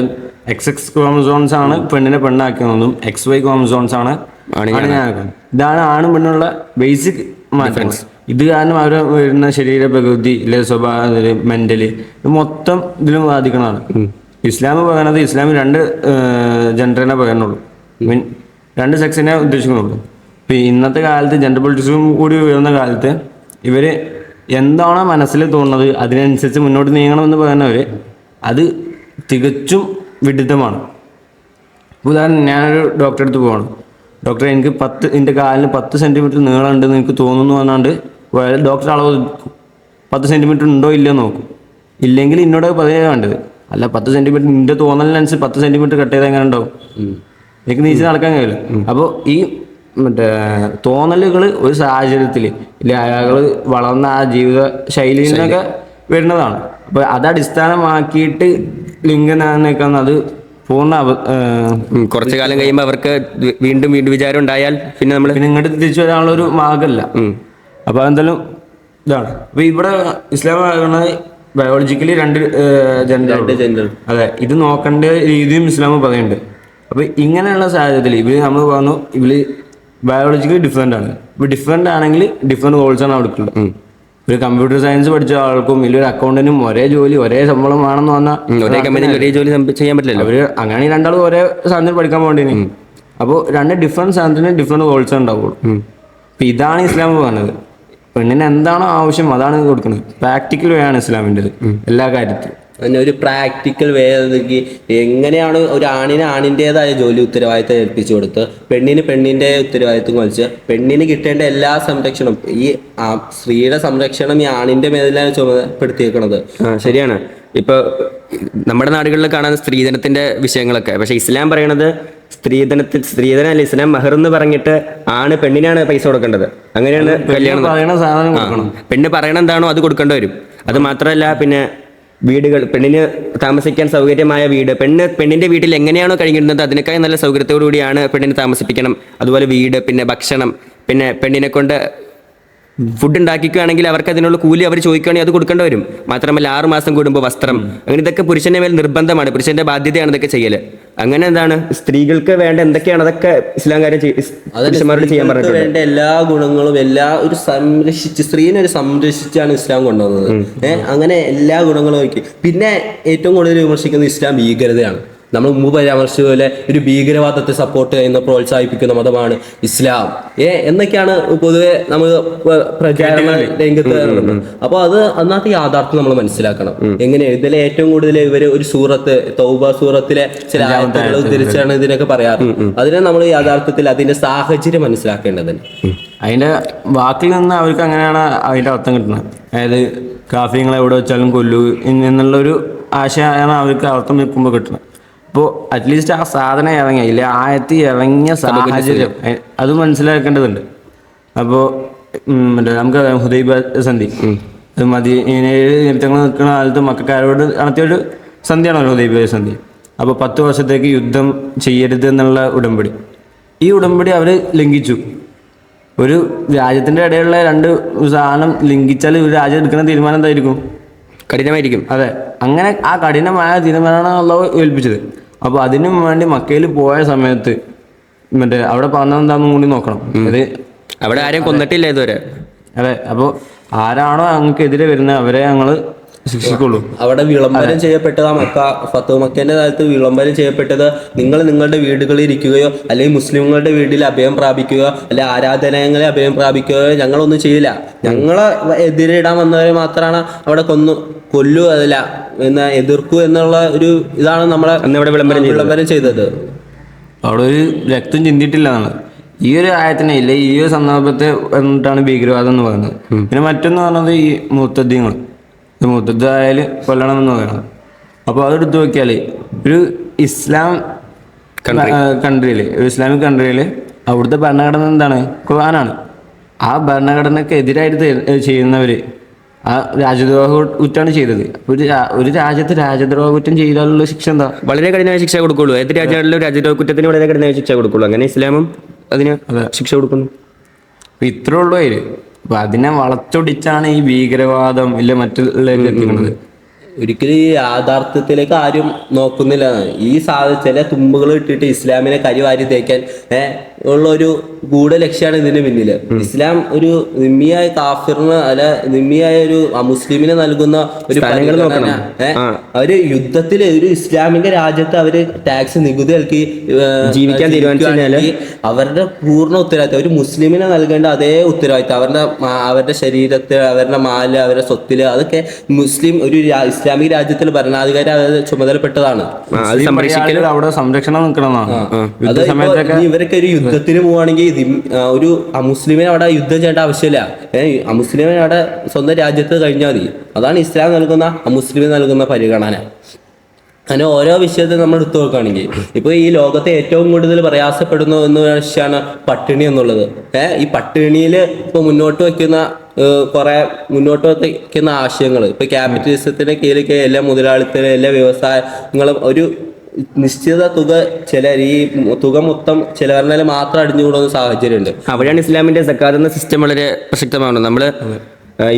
XX ക്രോമസോൺസ് ആണ് പെണ്ണിനെ പെണ്ണാക്കുന്നതും XY ക്രോമസോൺസ് ആണ് ആണിനാക്കുന്നത്. ഇതാണ് ആണും പെണ്ണുള്ള ബേസിക് മാറ്റങ്ങൾ. ഇത് കാരണം അവർ വരുന്ന ശരീര പ്രകൃതി, സ്വഭാവം, മെന്റലി മൊത്തം ഇതിലും ബാധിക്കുന്നതാണ്. ഇസ്ലാം പറയുന്നത് ഇസ്ലാമിൽ 2 ജെൻഡറിനെ പറയുന്നുള്ളൂ, മീൻ 2 സെക്സിനെ ഉദ്ദേശിക്കുന്നുള്ളൂ. ഇപ്പോൾ ഇന്നത്തെ കാലത്ത് ജെൻഡർ പൊളിറ്റിക്സും കൂടി ഉയർന്ന കാലത്ത് ഇവർ എന്താണോ മനസ്സിൽ തോന്നുന്നത് അതിനനുസരിച്ച് മുന്നോട്ട് നീങ്ങണമെന്ന് പറയുന്നവർ അത് തികച്ചും വിഡിത്തമാണ്. ഉദാഹരണം, ഞാനൊരു ഡോക്ടറെ അടുത്ത് പോകണം, ഡോക്ടറെ എൻ്റെ കാലിന് 10 സെൻറ്റിമീറ്റർ നീളം ഉണ്ടെന്ന് എനിക്ക് തോന്നുന്നു എന്നാണ്ട് ഡോക്ടർ അളവ് 10 സെൻറ്റിമീറ്റർ ഉണ്ടോ ഇല്ലയോ നോക്കും. ഇല്ലെങ്കിൽ എന്നോട് പറയാൻ വേണ്ടത്, അല്ല 10 സെൻറ്റിമീറ്റർ നിൻ്റെ തോന്നലിനനുസരിച്ച് 10 സെൻറ്റിമീറ്റർ കട്ട് ചെയ്താൽ എങ്ങനെ ഉണ്ടാവും, എനിക്ക് നീച്ച് നടക്കാൻ കഴിയില്ല. അപ്പോൾ ഈ മറ്റേ തോന്നലുകൾ ഒരു സാഹചര്യത്തിൽ ഇല്ല അയാൾ വളർന്ന ആ ജീവിത ശൈലിയിൽ നിന്നൊക്കെ വരുന്നതാണ്. അപ്പോൾ അത് അടിസ്ഥാനമാക്കിയിട്ട് ലിംഗനിർണ്ണയിക്കാൻ അത് പൂർണ്ണ കുറച്ചു കാലം കഴിയുമ്പോൾ അവർക്ക് വീണ്ടും വിചാരം ഉണ്ടായാൽ പിന്നെ നമ്മൾ ഇങ്ങോട്ട് തിരിച്ചു വരാനുള്ള ഒരു മാർഗമല്ല. അപ്പോൾ അതെന്തായാലും ഇതാണ്. അപ്പോൾ ഇവിടെ ഇസ്ലാം പറയുന്നത് ബയോളജിക്കലി 2 ജെൻഡർ. അതെ, ഇത് നോക്കേണ്ട രീതിയും ഇസ്ലാം പറയുന്നുണ്ട്. അപ്പോൾ ഇങ്ങനെയുള്ള സാഹചര്യത്തിൽ നമ്മൾ പറഞ്ഞു ഇവർ ബയോളജിക്കലി ഡിഫറെൻ്റ് ആണ്. ഇപ്പോൾ ഡിഫറെൻ്റ് ആണെങ്കിൽ ഡിഫറെൻറ്റ് ഗോൾസാണ് അവർക്കുള്ളത്. ഒരു കമ്പ്യൂട്ടർ സയൻസ് പഠിച്ച ആൾക്കും വലിയൊരു അക്കൗണ്ടന്റും ഒരേ ജോലി ഒരേ ശമ്പളം ആണെന്ന് പറഞ്ഞാൽ ഒരേ കമ്പനിയിൽ ഒരേ ജോലി ചെയ്യാൻ പറ്റില്ല. അവർ അങ്ങനെ 2 ആളും ഒരേ സാധനത്തിൽ പഠിക്കാൻ പോകേണ്ടി. അപ്പോൾ 2 ഡിഫറെൻറ്റ് സാധനത്തിന് ഡിഫറെൻറ്റ് ഗോൾസ് ഉണ്ടാവുള്ളൂ. അപ്പോൾ ഇതാണ് ഇസ്ലാം പറയുന്നത്. പെണ്ണിന് എന്താണോ ആവശ്യം അതാണ് കൊടുക്കുന്നത്. പ്രാക്ടിക്കൽ വേ ആണ് ഇസ്ലാമിൻ്റെത് എല്ലാ കാര്യത്തിലും. അങ്ങനെ ഒരു പ്രാക്ടിക്കൽ വേ എങ്ങനെയാണ് ഒരു ആണിന് ആണിൻ്റെതായ ജോലി ഉത്തരവാദിത്തം ഏൽപ്പിച്ചു കൊടുത്ത് പെണ്ണിന് പെണ്ണിൻ്റെ ഉത്തരവാദിത്തം വലിച്ച് പെണ്ണിന് കിട്ടേണ്ട എല്ലാ സംരക്ഷണം ഈ സ്ത്രീയുടെ സംരക്ഷണം ഈ ആണിൻ്റെ മേലാണ് ചുമതലപ്പെടുത്തിയേക്കണത്. ശരിയാണ്. ഇപ്പോൾ നമ്മുടെ നാടുകളിൽ കാണുന്ന സ്ത്രീധനത്തിന്റെ വിഷയങ്ങളൊക്കെ, പക്ഷെ ഇസ്ലാം പറയണത് സ്ത്രീധനല്ല, ഇസ്ലാം മഹർ എന്ന് പറഞ്ഞിട്ട് ആണ് പെണ്ണിനാണ് പൈസ കൊടുക്കേണ്ടത്. അങ്ങനെയാണ് കല്യാണം. പെണ്ണ് പറയണ എന്താണോ അത് കൊടുക്കേണ്ടി വരും. അത് മാത്രമല്ല, പിന്നെ വീടുകൾ, പെണ്ണിന് താമസിക്കാൻ സൗകര്യമായ വീട്, പെണ്ണിന്റെ വീട്ടിൽ എങ്ങനെയാണോ കഴിഞ്ഞിരുന്നത് അതിനേക്കാൾ നല്ല സൗകര്യത്തോടു കൂടിയാണ് പെണ്ണിന് താമസിപ്പിക്കണം. അതുപോലെ വീട്, പിന്നെ ഭക്ഷണം, പിന്നെ പെണ്ണിനെ കൊണ്ട് ഫുഡ് ഉണ്ടാക്കിക്കുകയാണെങ്കിൽ അവർക്ക് അതിനുള്ള കൂലി അവർ ചോദിക്കുകയാണെങ്കിൽ അത് കൊടുക്കേണ്ടി വരും. മാത്രമല്ല 6 മാസം കൂടുമ്പോൾ വസ്ത്രം, അങ്ങനെ ഇതൊക്കെ പുരുഷന്റെ മേൽ നിർബന്ധമാണ്, പുരുഷന്റെ ബാധ്യതയാണ് ഇതൊക്കെ ചെയ്യല്. അങ്ങനെ എന്താണ് സ്ത്രീകൾക്ക് വേണ്ട എന്തൊക്കെയാണ് അതൊക്കെ ഇസ്ലാം കാര്യം പുരുഷന്മാരോട് ചെയ്യാൻ പറഞ്ഞിട്ടുണ്ട്. വേണ്ട എല്ലാ ഗുണങ്ങളും സ്ത്രീനെ ഒരു സംരക്ഷിച്ചാണ് ഇസ്ലാം കൊണ്ടുവന്നത്. അങ്ങനെ എല്ലാ ഗുണങ്ങളും നോക്കി. പിന്നെ ഏറ്റവും കൂടുതൽ വിമർശിക്കുന്നത് ഇസ്ലാം ഭീകരതയാണ്. നമ്മൾ മുമ്പ് പരാമർശിച്ച പോലെ ഒരു ഭീകരവാദത്തെ സപ്പോർട്ട് ചെയ്യുന്ന പ്രോത്സാഹിപ്പിക്കുന്ന മതമാണ് ഇസ്ലാം എന്നൊക്കെയാണ് പൊതുവെ നമ്മൾ പ്രചാരണ രംഗത്ത് വരുന്നത്. അപ്പോൾ അത് അന്നത്തെ യാഥാർത്ഥ്യം നമ്മൾ മനസ്സിലാക്കണം. എങ്ങനെ ഇതിലെ ഏറ്റവും കൂടുതൽ ഇവര് ഒരു സൂറത്ത് തൗബ സൂറത്തിലെ ചില ആയത്തുകൾ ഉദ്ധരിച്ചാണ് ഇതിനൊക്കെ പറയാറ്. അതിനെ നമ്മൾ യാഥാർത്ഥ്യത്തിൽ അതിന്റെ സാഹചര്യം മനസ്സിലാക്കേണ്ടതുണ്ട്. അതിന്റെ വാക്കിൽ നിന്ന് അവർക്ക് അങ്ങനെയാണ് അതിന്റെ അർത്ഥം കിട്ടുന്നത്. അതായത് കാഫിങ്ങളെ എവിടെ വെച്ചാലും കൊല്ലൂ എന്നുള്ളൊരു ആശയമാണ് അവർക്ക് അർത്ഥം നിൽക്കുമ്പോൾ കിട്ടുന്നത്. അപ്പോൾ അറ്റ്ലീസ്റ്റ് ആ സാധനം ഇറങ്ങിയ ഇല്ല ആയത്തി ഇറങ്ങിയ സാഹചര്യം അത് മനസ്സിലാക്കേണ്ടതുണ്ട്. അപ്പോൾ മറ്റേ നമുക്ക് ഹുദൈബ സന്ധി, മദീനയിൽ നിമിത്തങ്ങൾ നിൽക്കുന്ന കാലത്ത് മക്കാരോട് നടത്തിയൊരു സന്ധിയാണല്ലോ ഹുദൈബ സന്ധി. അപ്പോൾ 10 വർഷത്തേക്ക് യുദ്ധം ചെയ്യരുത് എന്നുള്ള ഉടമ്പടി, ഈ ഉടമ്പടി അവർ ലംഘിച്ചു. ഒരു രാജ്യത്തിൻ്റെ ഇടയിലുള്ള 2 സാധനം ലംഘിച്ചാൽ ഒരു രാജ്യം എടുക്കുന്ന തീരുമാനം എന്തായിരിക്കും? കഠിനമായിരിക്കും. അതെ, അങ്ങനെ ആ കഠിനമായ തീരുമാനമാണ് അള്ളാഹു ഏൽപ്പിച്ചത്. അപ്പോൾ അതിനും വേണ്ടി മക്കയിൽ പോയ സമയത്ത് മറ്റേ അവിടെ പറഞ്ഞെന്താണെന്നും കൂടി നോക്കണം. അത് അവിടെ ആരെയും കൊന്നിട്ടില്ല ഇതുവരെ. അതെ, അപ്പോൾ ആരാണോ ഞങ്ങൾക്കെതിരെ വരുന്നത് അവരെ ഞങ്ങൾ ശിക്ഷിക്കുള്ളൂ. അവിടെ വിളംബരം ചെയ്യപ്പെട്ടത് ഫത്വ മക്കേന്റെ കാലത്ത് വിളംബരം ചെയ്യപ്പെട്ടത് നിങ്ങൾ നിങ്ങളുടെ വീടുകളിൽ ഇരിക്കുകയോ അല്ലെങ്കിൽ മുസ്ലിങ്ങളുടെ വീട്ടിൽ അഭയം പ്രാപിക്കുകയോ അല്ലെ ആരാധനാലയങ്ങളിൽ അഭയം പ്രാപിക്കുകയോ ഞങ്ങളൊന്നും ചെയ്യില്ല. ഞങ്ങളെ എതിരിടാൻ വന്നവരെ മാത്രമാണ് അവിടെ കൊല്ലു അതല്ല എതിർക്കൂ എന്നുള്ള ഒരു ഇതാണ് നമ്മളെ വിളംബരം ചെയ്തത്. അവിടെ ഒരു രക്തം ചിന്തിയിട്ടില്ല എന്നാണ് ഈ ഒരു ആയത്തിനെ ഇല്ല, ഈ ഒരു സന്ദർഭത്തെ എന്നിട്ടാണ് ഭീകരവാദം എന്ന് പറയുന്നത്. പിന്നെ മറ്റൊന്ന് പറഞ്ഞത് ഈ മുത്തദ്ദീങ്ങൾ, മുത്തദ്ദായാൽ കൊല്ലണമെന്ന് പറയുന്നത്. അപ്പോൾ അതെടുത്ത് നോക്കിയാൽ ഒരു ഇസ്ലാം കൺട്രിയിൽ, ഒരു ഇസ്ലാമിക് കൺട്രിയിൽ അവിടുത്തെ ഭരണഘടന എന്താണ്? ഖുർആനാണ്. ആ ഭരണഘടനയ്ക്ക് എതിരായിട്ട് ചെയ്യുന്നവർ ആ രാജ്യദ്രോഹ കുറ്റാണ് ചെയ്തത്. ഒരു രാജ്യത്ത് രാജ്യദ്രോഹ കുറ്റം ചെയ്താലുള്ള ശിക്ഷ എന്താ? വളരെ കഠിനമായ ശിക്ഷ കൊടുക്കുള്ളൂ. ഏത് രാജ്യങ്ങളിലും രാജ്യദ്രോഹ കുറ്റത്തിന് വളരെ കഠിനമായ ശിക്ഷ കൊടുക്കുള്ളൂ. അങ്ങനെ ഇസ്ലാമും അതിന് ശിക്ഷ കൊടുക്കുന്നു. ഇത്രേ ഉള്ളൂ അതില്. അപ്പൊ അതിനെ വളച്ചൊടിച്ചാണ് ഈ ഭീകരവാദം ഇല്ല മറ്റുള്ളവരിലേക്ക് എത്തിക്കുന്നത്. ഒരിക്കലും ഈ യാഥാർത്ഥ്യത്തിലേക്ക് ആരും നോക്കുന്നില്ല. ഈ ചില തുമ്പുകൾ ഇട്ടിട്ട് ഇസ്ലാമിനെ കരിവാരി തേക്കാൻ ഉള്ളൊരു ഗൂഢലക്ഷ്യമാണ് ഇതിന് പിന്നില്. ഇസ്ലാം ഒരു നിമ്മിയായ കാഫിറിന് അല്ല നിമ്മിയായ ഒരു മുസ്ലിമിന് നൽകുന്ന ഒരു പരിഗണന. അവര് യുദ്ധത്തില് ഒരു ഇസ്ലാമിക രാജ്യത്ത് അവര് ടാക്സ് നികുതി നൽകി ജീവിക്കാൻ തീരുമാനിച്ചാൽ അവരുടെ പൂർണ്ണ ഉത്തരവാദിത്തം ഒരു മുസ്ലിമിന് നൽകേണ്ട അതേ ഉത്തരവാദിത്തം അവരുടെ ശരീരത്തിൽ അവരുടെ മാല് അവരുടെ സ്വത്തില് അതൊക്കെ മുസ്ലിം ഒരു ഇസ്ലാമിക രാജ്യത്തിൽ ഭരണാധികാരി അത് ചുമതലപ്പെട്ടതാണ്. അവിടെ സംരക്ഷണം നിൽക്കണമെന്നാണ്. ഇവരൊക്കെ ഒരു യുദ്ധത്തിന് പോവുകയാണെങ്കിൽ ഒരു അമുസ്ലിമിനെ അവിടെ യുദ്ധം ചെയ്യേണ്ട ആവശ്യമില്ല. അമുസ്ലിമിനെ അവിടെ സ്വന്തം രാജ്യത്ത് കഴിഞ്ഞാൽ മതി. അതാണ് ഇസ്ലാം നൽകുന്ന അമുസ്ലിമിന് നൽകുന്ന പരിഗണന. അങ്ങനെ ഓരോ വിഷയത്തിൽ നമ്മൾ എടുത്തു നോക്കുകയാണെങ്കിൽ ഇപ്പൊ ഈ ലോകത്തെ ഏറ്റവും കൂടുതൽ പ്രയാസപ്പെടുന്ന എന്ന വിഷയമാണ് പട്ടിണി എന്നുള്ളത്. ഈ പട്ടിണിയില് ഇപ്പൊ മുന്നോട്ട് വയ്ക്കുന്ന ആശയങ്ങൾ ഇപ്പൊ ക്യാപിറ്റലിസത്തിന്റെ കീഴിലേക്ക് എല്ലാ മുതലാളിത്തരും എല്ലാ വ്യവസായങ്ങളും ഒരു നിശ്ചിത തുക ഈ തുക മൊത്തം ചിലവരിൽ മാത്രം അടിഞ്ഞുകൂടുന്ന സാഹചര്യമുണ്ട്. അവിടെയാണ് ഇസ്ലാമിന്റെ സക്കാത്ത് എന്ന സിസ്റ്റം വളരെ പ്രസക്തമാണ്. നമ്മള്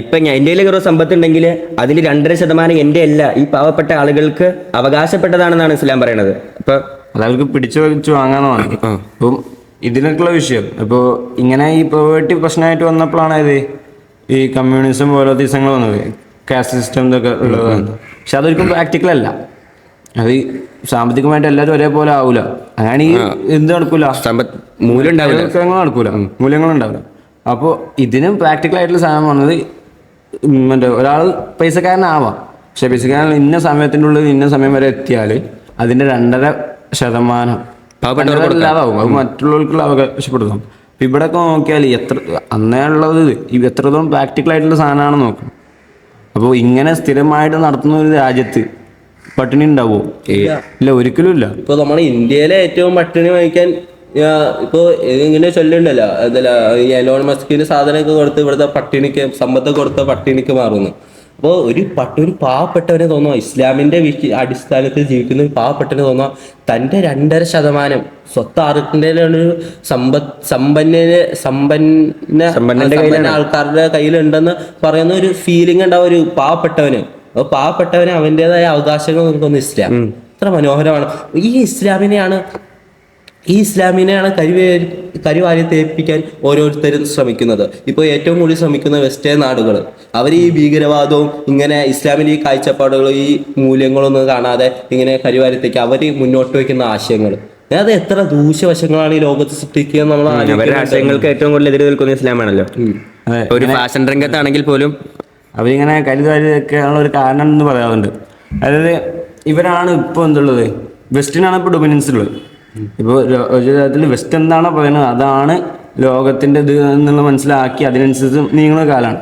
ഇപ്പൊ എൻ്റെ കയ്യിൽ ഒരു സമ്പത്ത് ഉണ്ടെങ്കിൽ അതിൽ 2.5% എൻ്റെ അല്ല, ഈ പാവപ്പെട്ട ആളുകൾക്ക് അവകാശപ്പെട്ടതാണെന്നാണ് ഇസ്ലാം പറയണത്. അപ്പൊ അതവർക്ക് പിടിച്ചു വെച്ച് വാങ്ങാന്നാണ്. അപ്പം ഇതിനൊക്കെയുള്ള വിഷയം ഇപ്പോൾ ഇങ്ങനെ ഈ പോവേർട്ടി പ്രശ്നമായിട്ട് വന്നപ്പോഴാണ് ഇത് ഈ കമ്മ്യൂണിസം പോലത്തെ ദിവസങ്ങൾ വന്നത്, കാസ്റ്റ് സിസ്റ്റം ഇതൊക്കെ ഉള്ളതാണ്. പക്ഷെ അതൊരിക്കും പ്രാക്ടിക്കൽ അല്ല. അത് സാമ്പത്തികമായിട്ട് എല്ലാവരും ഒരേപോലെ ആവൂല. അങ്ങനെ ഈ എന്ത് നടക്കൂല, മൂല്യങ്ങളുണ്ടാവില്ല. അപ്പോൾ ഇതിനും പ്രാക്ടിക്കൽ ആയിട്ടുള്ള സാധനം വന്നത് ഒരാൾ പൈസക്കാരനാവാം, പക്ഷെ ബേസിക്കലി ഇന്ന സമയത്തിൻ്റെ ഉള്ളിൽ ഇന്ന സമയം വരെ എത്തിയാൽ അതിൻ്റെ 2.5% പാവപ്പെട്ടവർക്ക് ഇല്ലാതാവും. അത് മറ്റുള്ളവർക്കുള്ള അവകാശപ്പെടുത്തും. അപ്പം ഇവിടെയൊക്കെ നോക്കിയാൽ അന്നേ ഉള്ളത് എത്രത്തോളം പ്രാക്ടിക്കൽ ആയിട്ടുള്ള സാധനമാണെന്ന് നോക്കും. അപ്പോൾ ഇങ്ങനെ സ്ഥിരമായിട്ട് നടത്തുന്ന ഒരു രാജ്യത്ത് പട്ടിണി ഉണ്ടാവുമോ? ഇല്ല, ഒരിക്കലും ഇല്ല. ഇപ്പൊ നമ്മുടെ ഇന്ത്യയിലെ ഏറ്റവും പട്ടിണി വഹിക്കാൻ ഇപ്പൊ ഇങ്ങനെ ചൊല്ലുണ്ടല്ലോ, അതല്ല ഈ എലോൺ മസ്കിന് സാധനമൊക്കെ കൊടുത്ത് ഇവിടുത്തെ പട്ടിണിക്ക് സമ്പത്ത് കൊടുത്ത പട്ടിണിക്ക് മാറുന്നു. അപ്പോൾ ഒരു പാവപ്പെട്ടവനെ തോന്നുക, ഇസ്ലാമിന്റെ അടിസ്ഥാനത്തിൽ ജീവിക്കുന്ന ഒരു പാവപ്പെട്ടവനെ തോന്നുക തൻ്റെ 2.5% സ്വത്ത് ആർക്കിൻ്റെ സമ്പന്ന ആൾക്കാരുടെ കയ്യിലുണ്ടെന്ന് പറയുന്ന ഒരു ഫീലിംഗ് ഉണ്ടാവും ഒരു പാവപ്പെട്ടവന്. അപ്പോൾ പാവപ്പെട്ടവന് അവൻ്റെതായ അവകാശങ്ങൾ നമുക്കൊന്ന് ഇസ്ലാം എത്ര മനോഹരമാണ്. ഈ ഇസ്ലാമിനെയാണ് കരിവാരി തേപ്പിക്കാൻ ഓരോരുത്തരും ശ്രമിക്കുന്നത്. ഇപ്പോൾ ഏറ്റവും കൂടുതൽ ശ്രമിക്കുന്ന വെസ്റ്റേൺ നാടുകൾ. അവർ ഈ ഭീകരവാദവും ഇങ്ങനെ ഇസ്ലാമിൻ്റെ ഈ കാഴ്ചപ്പാടുകളും ഈ മൂല്യങ്ങളൊന്നും കാണാതെ ഇങ്ങനെ കരിവാരി തേക്കുക, അവർ മുന്നോട്ട് വയ്ക്കുന്ന ആശയങ്ങൾ അത് എത്ര ദൂഷ്യവശങ്ങളാണ് ഈ ലോകത്ത് സൃഷ്ടിക്കുക നമ്മൾ ആശയങ്ങൾക്ക് ഏറ്റവും കൂടുതൽ എതിരെ നിൽക്കുന്ന ഇസ്ലാമാണല്ലോ. ഒരു ഫാഷൻ രംഗത്താണെങ്കിൽ പോലും അവരിങ്ങനെ കരിവാരിയൊക്കെയാണ് ഒരു കാരണം എന്ന് പറയാറുണ്ട്. അതായത് ഇവരാണ് ഇപ്പോൾ എന്തുള്ളത്, വെസ്റ്റിനാണ് ഇപ്പോൾ ഡൊമിനൻസ് ഉള്ളത്. ഇപ്പോൾ ഒരു തരത്തിൽ വെസ്റ്റ് എന്താണോ പറയുന്നത് അതാണ് ലോകത്തിൻ്റെ ഇത് എന്നുള്ള മനസ്സിലാക്കി അതിനനുസരിച്ച് നീങ്ങുന്ന കാലമാണ്.